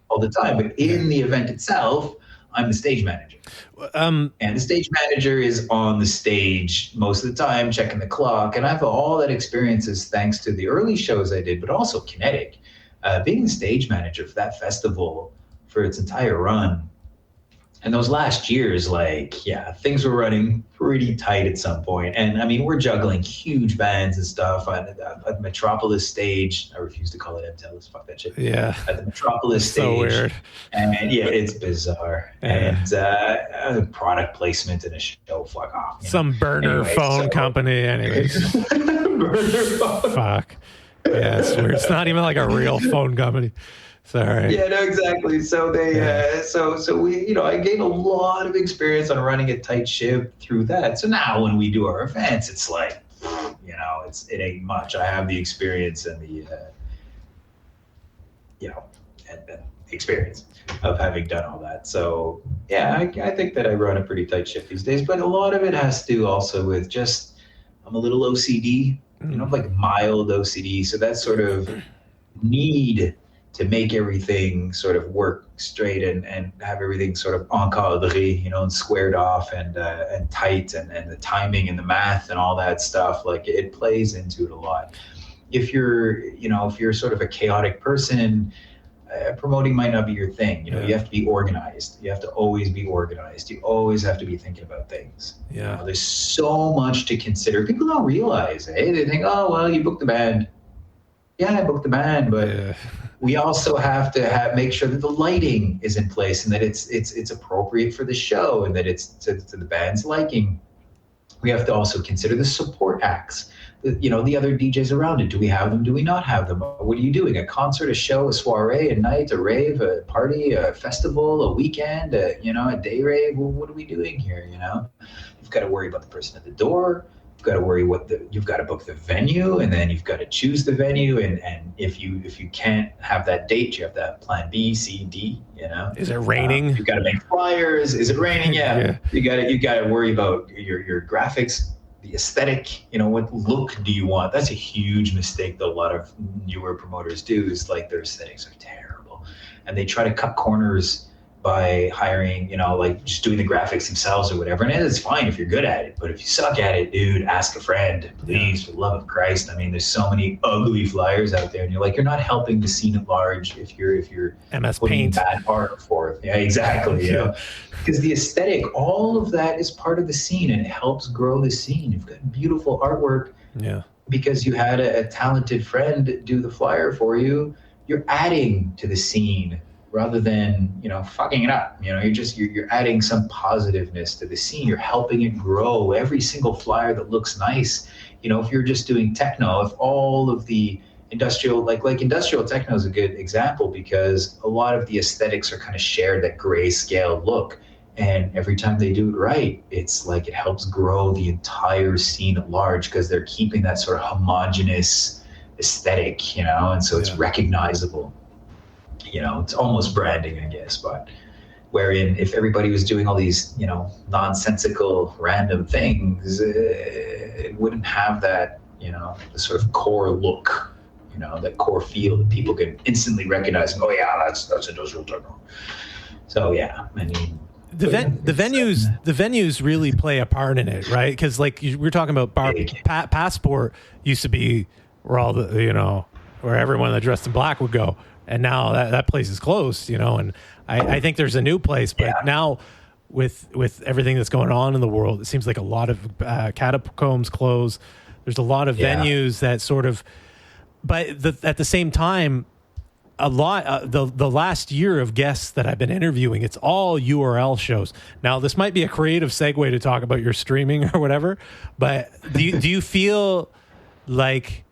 all the time, but in the event itself, I'm the stage manager. And the stage manager is on the stage most of the time, checking the clock. And I've all that experiences thanks to the early shows I did, but also Kinetic. Being the stage manager for that festival for its entire run. And those last years, things were running pretty tight at some point. And I mean, we're juggling huge bands and stuff at Metropolis stage. I refuse to call it MTELUS, fuck that shit. Yeah. At the Metropolis stage. So weird. And it's bizarre. Yeah. And product placement in a show, fuck off. Some burner phone company, anyways. Burner phone. Fuck. Yeah, it's weird. It's not even like a real phone company. Sorry. Yeah, no, exactly. So so we, you know, I gained a lot of experience on running a tight ship through that. So now when we do our events, it's like, you know, it ain't much. I have the experience and the, and experience of having done all that. So yeah, I think that I run a pretty tight ship these days, but a lot of it has to do also with just, I'm a little OCD, you know, like mild OCD. So that sort of need to make everything sort of work straight and have everything sort of encadré, you know, and squared off and tight and the timing and the math and all that stuff, like it plays into it a lot. If you're sort of a chaotic person, promoting might not be your thing. You know, you have to be organized. You have to always be organized. You always have to be thinking about things. Yeah. You know, there's so much to consider. People don't realize, they think, oh, well, you booked the band. Yeah, I booked the band, but we also have to make sure that the lighting is in place and that it's appropriate for the show and that it's to the band's liking. We have to also consider the support acts. You know, the other DJs around it. Do we have them? Do we not have them? What are you doing? A concert, a show, a soiree, a night, a rave, a party, a festival, a weekend, a day rave? Well, what are we doing here? You know, you've got to worry about the person at the door. You've got to worry you've got to book the venue, and then you've got to choose the venue. And if you can't have that date, you have to have plan B, C, D. You know, is it raining? You've got to make flyers. Is it raining? Yeah. You got to worry about your graphics. The aesthetic, you know, what look do you want? That's a huge mistake that a lot of newer promoters do, is like their aesthetics are terrible. And they try to cut corners by hiring, you know, like just doing the graphics themselves or whatever. And it's fine if you're good at it, but if you suck at it, dude, ask a friend, please, for the love of Christ. I mean, there's so many ugly flyers out there, and you're not helping the scene at large if you're MS putting Paint bad art forth. Yeah, exactly. You know, because the aesthetic, all of that is part of the scene, and it helps grow the scene. You've got beautiful artwork. Yeah. Because you had a talented friend do the flyer for you. You're adding to the scene rather than, you know, fucking it up. You know, you're adding some positiveness to the scene. You're helping it grow. Every single flyer that looks nice, you know, if you're just doing techno, if all of the industrial, like industrial techno is a good example, because a lot of the aesthetics are kind of shared, that grayscale look. And every time they do it right, it's like it helps grow the entire scene at large, because they're keeping that sort of homogenous aesthetic, you know, and so it's recognizable. You know, it's almost branding, I guess, but wherein if everybody was doing all these, you know, nonsensical random things, it wouldn't have that, you know, the sort of core look, you know, that core feel that people can instantly recognize. And, oh yeah, that's industrial techno. So yeah, I mean, the venues really play a part in it, right? Because like we're talking about Passport used to be where all the, you know, where everyone that dressed in black would go. And now that place is closed, you know, and I think there's a new place, but now with everything that's going on in the world, it seems like a lot of catacombs close. There's a lot of venues that sort of, but at the same time, a lot, the last year of guests that I've been interviewing, it's all URL shows. Now, this might be a creative segue to talk about your streaming or whatever, but do you feel like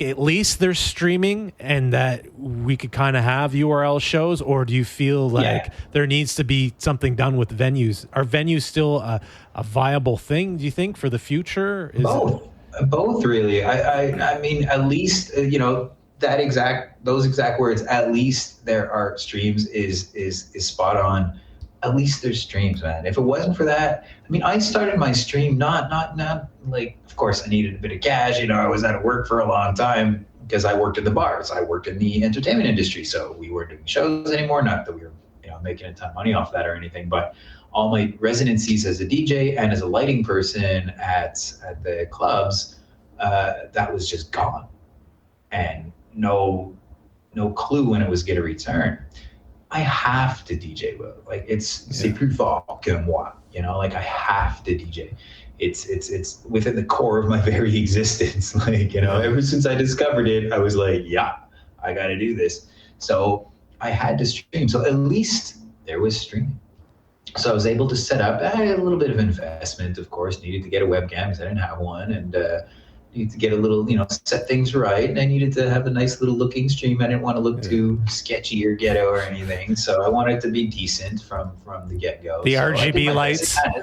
at least there's streaming and that we could kind of have URL shows, or do you feel like there needs to be something done with venues? Are venues still a viable thing, do you think, for the future? Both really. I mean, at least, those exact words, at least there are streams is spot on. At least there's streams, man. If it wasn't for that, I mean, I started my stream not like, of course I needed a bit of cash. I was out of work for a long time because I worked in the bars. I worked in the entertainment industry. So we weren't doing shows anymore. Not that we were, making a ton of money off that or anything, but all my residencies as a DJ and as a lighting person at the clubs, that was just gone. And no clue when it was going to return. I have to DJ, Will. Like, c'est plus fort que moi, like I have to DJ. It's within the core of my very existence. Like, ever since I discovered it, I was like, yeah, I got to do this. So I had to stream. So at least there was streaming. So I was able to set up. I had a little bit of investment, of course. Needed to get a webcam because I didn't have one, and needed to get a little, set things right. And I needed to have a nice little looking stream. I didn't want to look too sketchy or ghetto or anything. So I wanted it to be decent from the get-go. The RGB lights. Some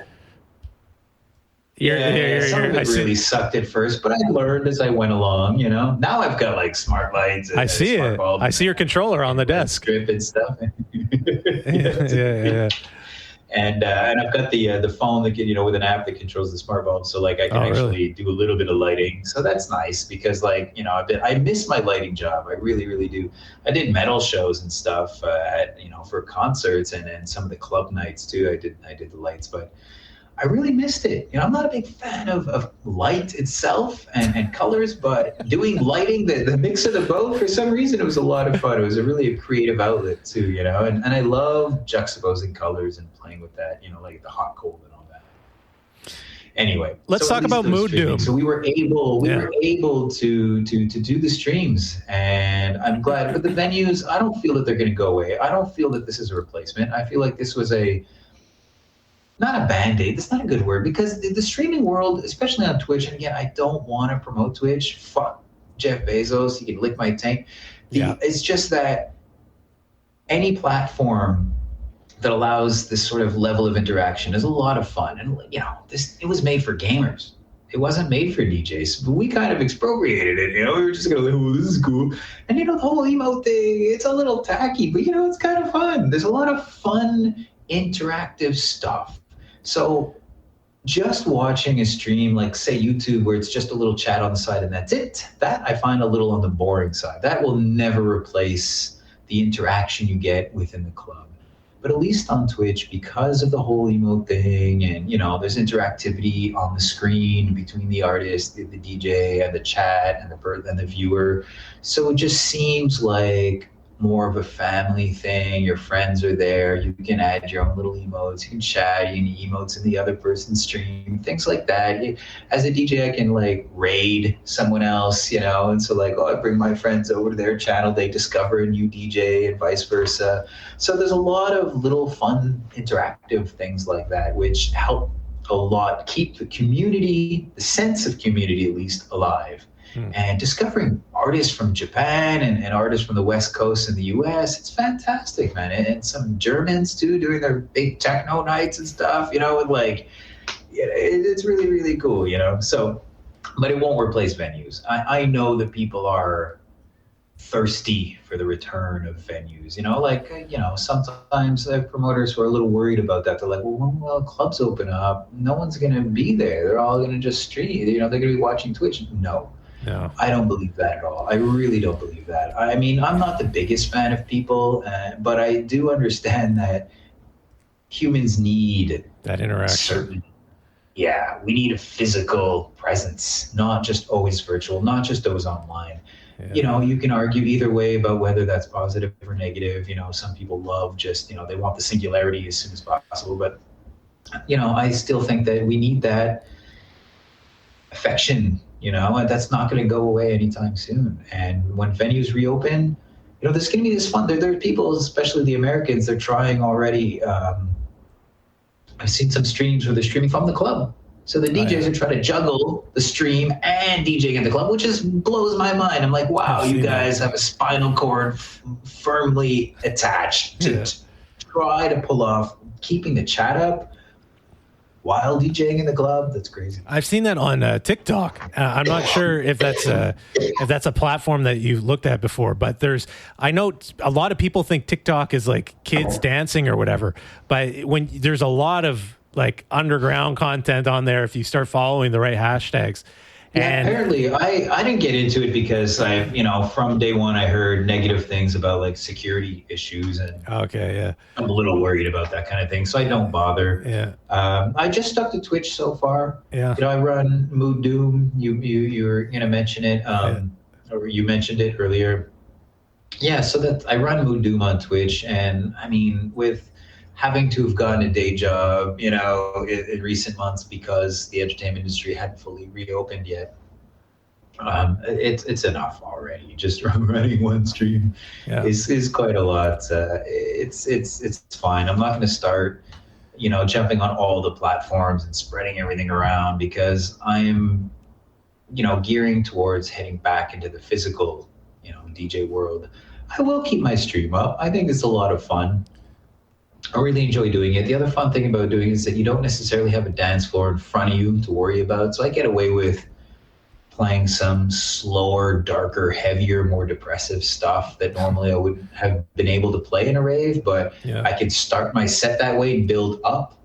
of it really sucked at first, but I learned as I went along, Now I've got like smart lights. And I see it. I see your controller on the desk. Strip and stuff. Yeah. And I've got the phone that with an app that controls the smart bulb, so like I can actually do a little bit of lighting. So that's nice because I miss my lighting job. I really, really do. I did metal shows and stuff for concerts and some of the club nights too. I did the lights, but I really missed it. I'm not a big fan of light itself and colors, but doing lighting, the mix of the both, for some reason, it was a lot of fun. It was a creative outlet too, and I love juxtaposing colors and playing with that, like the hot, cold and all that. Anyway, let's talk about Mood Doom. So we were able to do the streams, and I'm glad. But the venues, I don't feel that they're going to go away. I don't feel that this is a replacement. I feel like this was not a Band-Aid, that's not a good word, because the streaming world, especially on Twitch, and again, I don't want to promote Twitch. Fuck Jeff Bezos, he can lick my taint. It's just that any platform that allows this sort of level of interaction is a lot of fun. And, it was made for gamers. It wasn't made for DJs, but we kind of expropriated it, we were just going to this is cool. And, the whole emote thing, it's a little tacky, but, it's kind of fun. There's a lot of fun, interactive stuff. So just watching a stream, like say YouTube, where it's just a little chat on the side and that's it, that I find a little on the boring side. That will never replace the interaction you get within the club. But at least on Twitch, because of the whole emote thing and, there's interactivity on the screen between the artist, the DJ and the chat and the viewer. So it just seems like more of a family thing. Your friends are there. You can add your own little emotes. You can chat. You can emotes in the other person's stream. Things like that. As a DJ, I can raid someone else, and so I bring my friends over to their channel. They discover a new DJ and vice versa. So there's a lot of little fun, interactive things like that, which help a lot keep the community, the sense of community at least, alive. And discovering artists from Japan and artists from the West Coast in the US, it's fantastic, man. And some Germans too, doing their big techno nights and stuff, it's really, really cool, So, but it won't replace venues. I know that people are thirsty for the return of venues, sometimes I have promoters who are a little worried about that. They're like, well, when will clubs open up? No one's going to be there. They're all going to just stream, they're going to be watching Twitch. No, I don't believe that at all. I really don't believe that. I mean, I'm not the biggest fan of people, but I do understand that humans need that interaction. We need a physical presence, not just always virtual, not just always online. You can argue either way about whether that's positive or negative. Some people love just, they want the singularity as soon as possible. But, I still think that we need that affection and that's not going to go away anytime soon. And when venues reopen, there's going to be this fun. There are people, especially the Americans, they're trying already. I've seen some streams where they're streaming from the club. So the DJs are trying to juggle the stream and DJing in the club, which just blows my mind. I'm like, wow, you guys have a spinal cord firmly attached to try to pull off keeping the chat up while DJing in the club. That's crazy. I've seen that on TikTok. I'm not sure if that's a platform that you've looked at before, but I know a lot of people think TikTok is like kids dancing or whatever, but when there's a lot of like underground content on there, if you start following the right hashtags. And apparently I didn't get into it because from day one I heard negative things about like security issues, and I'm a little worried about that kind of thing, so I don't bother. I just stuck to Twitch so far. I run Mood Doom. You were gonna mention it, or you mentioned it earlier. So that I run Mood Doom on Twitch, and I mean, with having to have gotten a day job, in recent months because the entertainment industry hadn't fully reopened yet. It's enough already. Just running one stream is quite a lot. It's fine. I'm not going to start, jumping on all the platforms and spreading everything around, because I'm, gearing towards heading back into the physical, DJ world. I will keep my stream up. I think it's a lot of fun. I really enjoy doing it. The other fun thing about doing it is that you don't necessarily have a dance floor in front of you to worry about. So I get away with playing some slower, darker, heavier, more depressive stuff that normally I wouldn't have been able to play in a rave. But I can start my set that way and build up.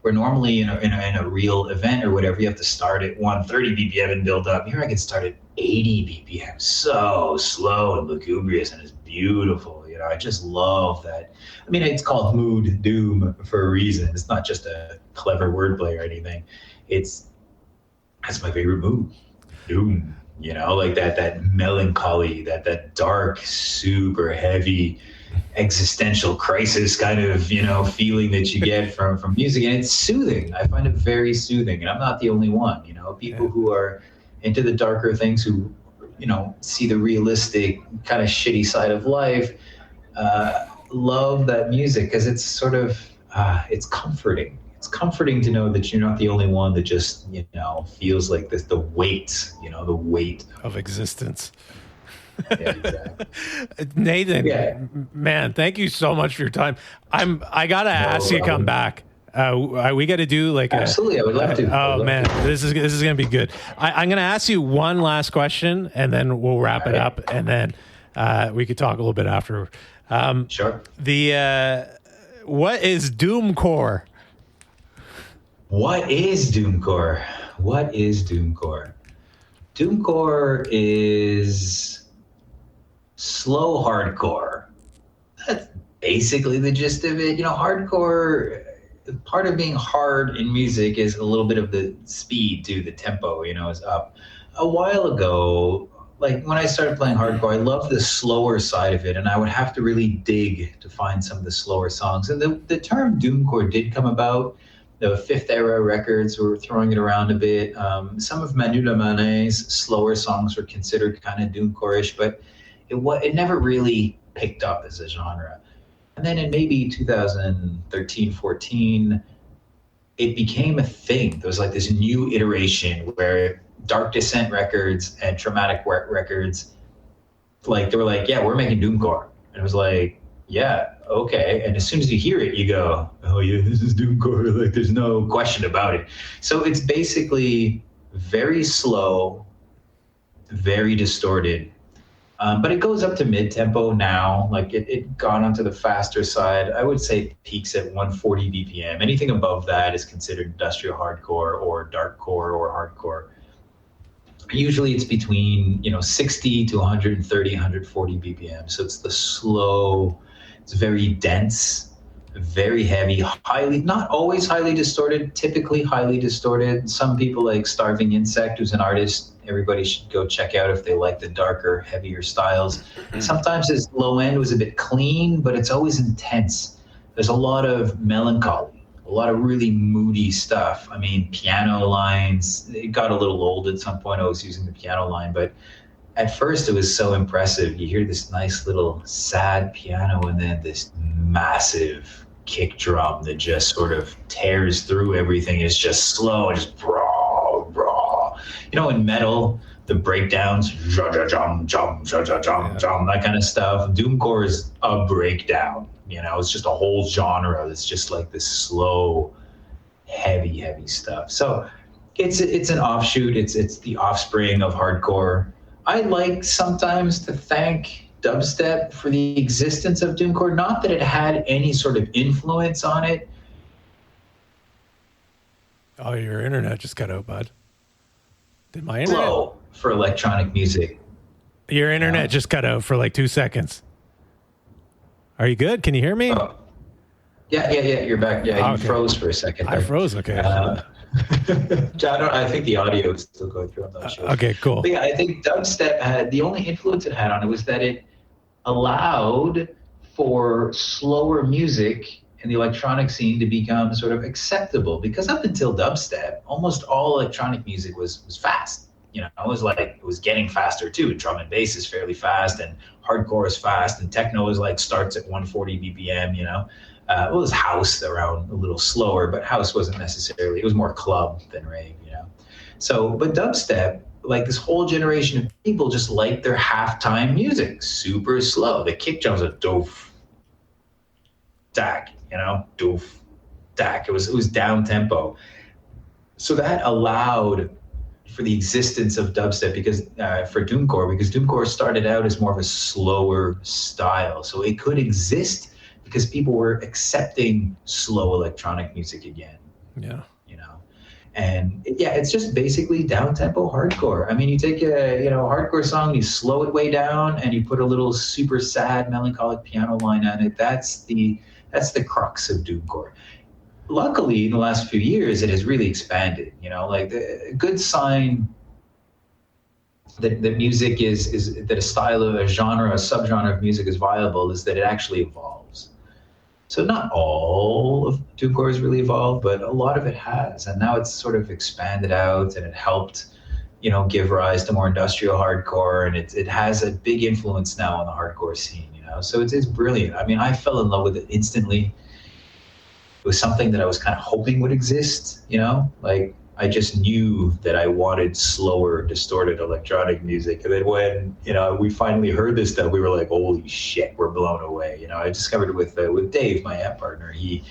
Where normally in a real event or whatever, you have to start at 130 BPM and build up. Here I can start at 80 BPM. So slow and lugubrious, and it's beautiful. I just love that. I mean, it's called Mood Doom for a reason. It's not just a clever wordplay or anything. That's my favorite mood. Doom, like that melancholy, that dark, super heavy, existential crisis kind of, feeling that you get from music. And it's soothing. I find it very soothing. And I'm not the only one, people who are into the darker things, who, see the realistic kind of shitty side of life, love that music, because it's sort of it's comforting. It's comforting to know that you're not the only one that just feels like this, the weight of existence. Exactly. Nathan, man, thank you so much for your time. I gotta ask you to come back. We got to do like absolutely. I would love to. Man, this is gonna be good. I'm gonna ask you one last question, and then we'll wrap it up, and then we could talk a little bit after. Sure. What is Doomcore? What is Doomcore? Doomcore is slow hardcore. That's basically the gist of it. Hardcore, part of being hard in music is a little bit of the speed too, the tempo, is up. A while ago, like when I started playing hardcore, I loved the slower side of it, and I would have to really dig to find some of the slower songs. And the term Doomcore did come about. The Fifth Era records were throwing it around a bit. Some of Manu Lemanet's slower songs were considered kind of Doomcore-ish, but it never really picked up as a genre. And then in maybe 2013, 14, it became a thing. There was like this new iteration where Dark Descent records and Traumatic Records, like they were like, yeah, we're making Doomcore. And it was like, yeah, okay. And as soon as you hear it, you go, oh yeah, this is Doomcore. Like there's no question about it. So it's basically very slow, very distorted. But it goes up to mid-tempo now. Like it gone onto the faster side. I would say it peaks at 140 BPM. Anything above that is considered industrial hardcore or darkcore or hardcore. Usually it's between 60 to 130, 140 BPM. So it's the slow, it's very dense, very heavy, not always highly distorted, typically highly distorted. Some people like Starving Insect, who's an artist, everybody should go check out if they like the darker, heavier styles. Sometimes his low end was a bit clean, but it's always intense. There's a lot of melancholy, a a lot of really moody stuff. I mean, piano lines, it got a little old at some point. I was using the piano line, but at first it was so impressive. You hear this nice little sad piano and then this massive kick drum that just sort of tears through everything. It's just slow and just brah, brah. In metal, the breakdowns, jum, jum, jum, jum, that kind of stuff. Doomcore is a breakdown. It's just a whole genre that's just like this slow, heavy stuff. So it's an offshoot. It's the offspring of hardcore. I like sometimes to thank dubstep for the existence of Doomcore. Not that it had any sort of influence on it. Oh, your internet just cut out, bud. Did my internet? Slow for electronic music. Your internet just cut out for like 2 seconds. Are you good? Can you hear me? Oh. Yeah, you're back. Yeah, you froze for a second there. I froze, okay. I think the audio is still going through. I'm not sure. Okay, cool. But yeah, I think dubstep had, the only influence it had on it was that it allowed for slower music in the electronic scene to become sort of acceptable. Because up until dubstep, almost all electronic music was fast. It was getting faster too. Drum and bass is fairly fast, and hardcore is fast, and techno is like starts at 140 BPM. It was house around a little slower, but house wasn't necessarily. It was more club than rave. So, but dubstep, like this whole generation of people, just like their halftime music, super slow. The kick drums are doof, tack. Doof, tack. It was down tempo. So that allowed for the existence of dubstep for Doomcore, because Doomcore started out as more of a slower style. So it could exist because people were accepting slow electronic music again. Yeah. And it's just basically down-tempo hardcore. I mean, you take a hardcore song, you slow it way down, and you put a little super sad, melancholic piano line on it. That's the crux of Doomcore. Luckily, in the last few years, it has really expanded. Like a good sign that music is that a style of a genre, a subgenre of music is viable is that it actually evolves. So not all of Doomcore has really evolved, but a lot of it has. And now it's sort of expanded out, and it helped, give rise to more industrial hardcore. And it has a big influence now on the hardcore scene, So it's brilliant. I mean, I fell in love with it instantly. It was something that I was kind of hoping would exist, like I just knew that I wanted slower, distorted electronic music. And then when, we finally heard this stuff, we were like, holy shit, we're blown away. I discovered it with Dave, my amp partner. He,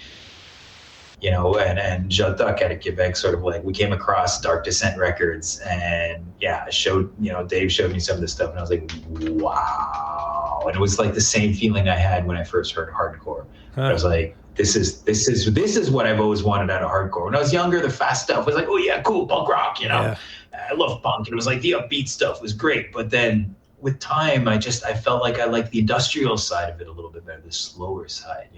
and Jean Duc out of Quebec, sort of like, we came across Dark Descent Records, and Dave showed me some of this stuff, and I was like, wow. And it was like the same feeling I had when I first heard hardcore. Huh. I was like, this is what I've always wanted out of hardcore. When I was younger, the fast stuff was like, oh yeah, cool, punk rock, Yeah. I love punk, and it was like the upbeat stuff was great. But then with time, I felt like I liked the industrial side of it a little bit better, the slower side,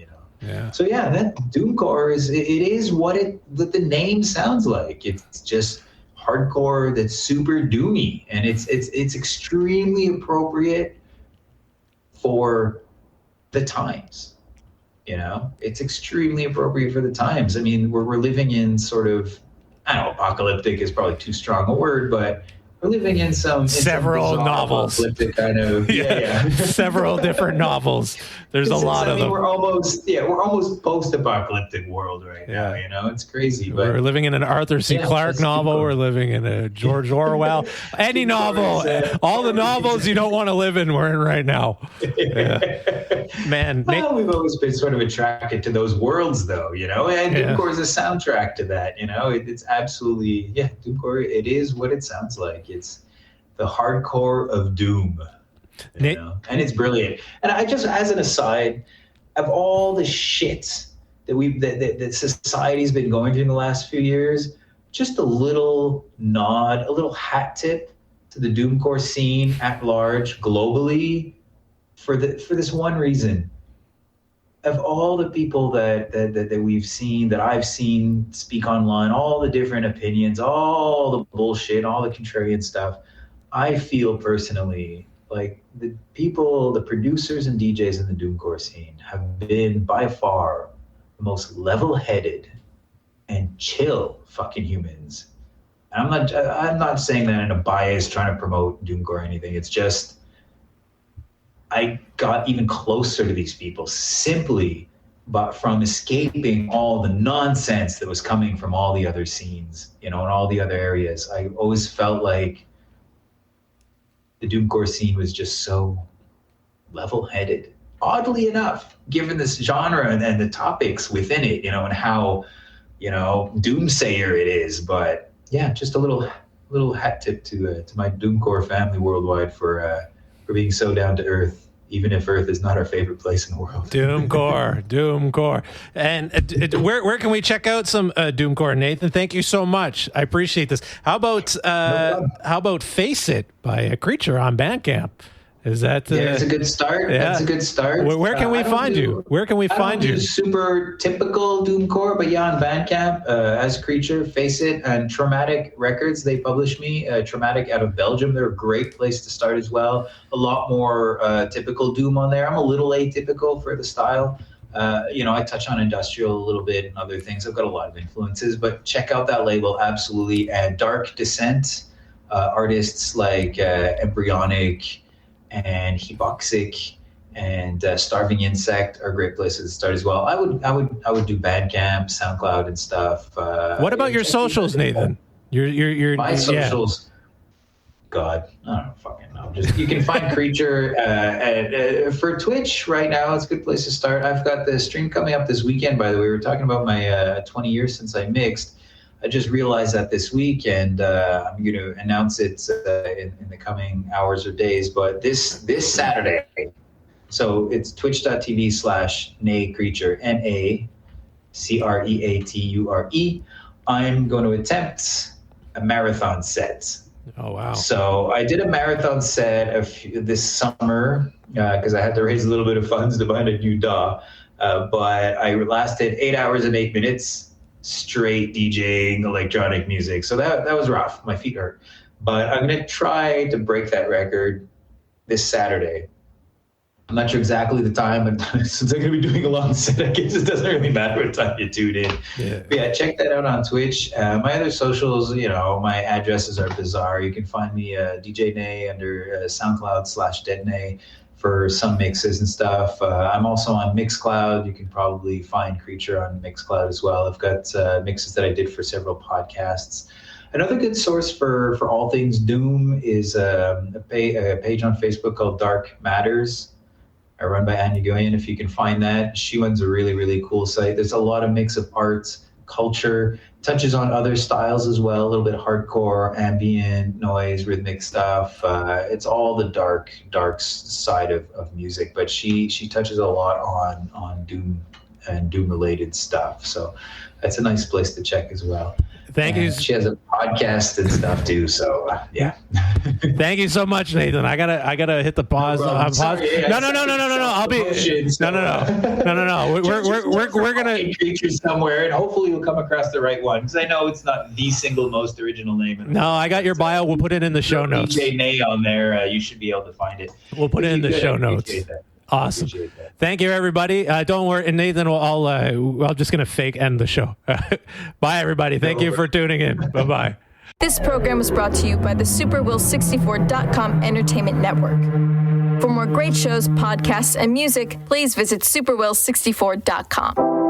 Yeah. So yeah, that Doomcore is what the name sounds like. It's just hardcore that's super doomy, and it's extremely appropriate for the times. It's extremely appropriate for the times. I mean, we're living in sort of, I don't know, apocalyptic is probably too strong a word, but we're living in several novels, kind of several different novels. There's a lot of them. We're almost post-apocalyptic world right now. It's crazy. But we're living in an Arthur C. Clarke novel. We're living in a George Orwell. Any novel, all the novels you don't want to live in, we're in right now. Yeah. Man, we've always been sort of attracted to those worlds, though. And Doomcore is a soundtrack to that. It's absolutely Doomcore. It is what it sounds like. It's the hardcore of doom, and it's brilliant. And I just, as an aside, of all the shit that society's been going through in the last few years, just a little nod, a little hat tip to the Doomcore scene at large globally for this one reason. Of all the people that we've seen, that I've seen speak online, all the different opinions, all the bullshit, all the contrarian stuff, I feel personally like the producers and DJs in the Doomcore scene have been by far the most level-headed, and chill fucking humans. I'm not saying that in a bias trying to promote Doomcore or anything. It's just I got even closer to these people simply but from escaping all the nonsense that was coming from all the other scenes, in all the other areas. I always felt like the Doomcore scene was just so level-headed, oddly enough, given this genre and the topics within it, and how, doomsayer it is. But yeah, just a little hat tip to my Doomcore family worldwide for being so down to earth, even if Earth is not our favorite place in the world. Doomcore. And where can we check out some Doomcore, Nathan? Thank you so much. I appreciate this. How about Face It by a Creature on Bandcamp? Is that it's a good start. Yeah. That's a good start. Where can we find you? Where can we find you? Super typical Doomcore, but yeah, on Bandcamp, as Creature, Face It, and Traumatic Records. They publish me. Traumatic out of Belgium. They're a great place to start as well. A lot more typical Doom on there. I'm a little atypical for the style. I touch on industrial a little bit and other things. I've got a lot of influences, but check out that label, absolutely. And Dark Descent, artists like Embryonic and Hypoxic and Starving Insect are great places to start as well. I would do Bandcamp, SoundCloud, and stuff. What about your socials, Nathan? Your my socials. God, I don't fucking know. Just you can find Creature for Twitch right now. It's a good place to start. I've got the stream coming up this weekend. By the way, we were talking about my 20 years since I mixed. I just realized that this week, and I'm going to announce it in the coming hours or days. But this Saturday, so it's twitch.tv/NayCreature, NACreature. I'm going to attempt a marathon set. Oh, wow. So I did a marathon set this summer because I had to raise a little bit of funds to buy a new DAW. But I lasted 8 hours and 8 minutes. Straight DJing electronic music. So that was rough. My feet hurt. But I'm going to try to break that record this Saturday. I'm not sure exactly the time, but since I'm going to be doing a long set, I guess it doesn't really matter what time you tune in. Yeah. But yeah, check that out on Twitch. My other socials, my addresses are bizarre. You can find me DJ Nay under SoundCloud/DeadNay for some mixes and stuff. I'm also on Mixcloud. You can probably find Creature on Mixcloud as well. I've got mixes that I did for several podcasts. Another good source for all things Doom is a page on Facebook called Dark Matters. I run by Anya Goyen, if you can find that. She runs a really, really cool site. There's a lot of mix of arts, culture, touches on other styles as well, a little bit of hardcore, ambient, noise, rhythmic stuff. It's all the dark side of music, but she touches a lot on Doom and Doom-related stuff. So that's a nice place to check as well. Thank you. She has a podcast and stuff too. So yeah. Thank you so much, Nathan. I gotta hit the pause. No. I'll be no. We're gonna Creature somewhere, and hopefully we'll come across the right one, because I know it's not the single most original name. No, I got your bio. We'll put it in the show notes. DJ Nay on there. You should be able to find it. We'll put it in the show notes. Awesome. Thank you, everybody. Don't worry. And Nathan, I'm just going to fake end the show. Bye, everybody. Thank you for tuning in. Bye-bye. This program was brought to you by the superwill64.com Entertainment Network. For more great shows, podcasts, and music, please visit superwill64.com.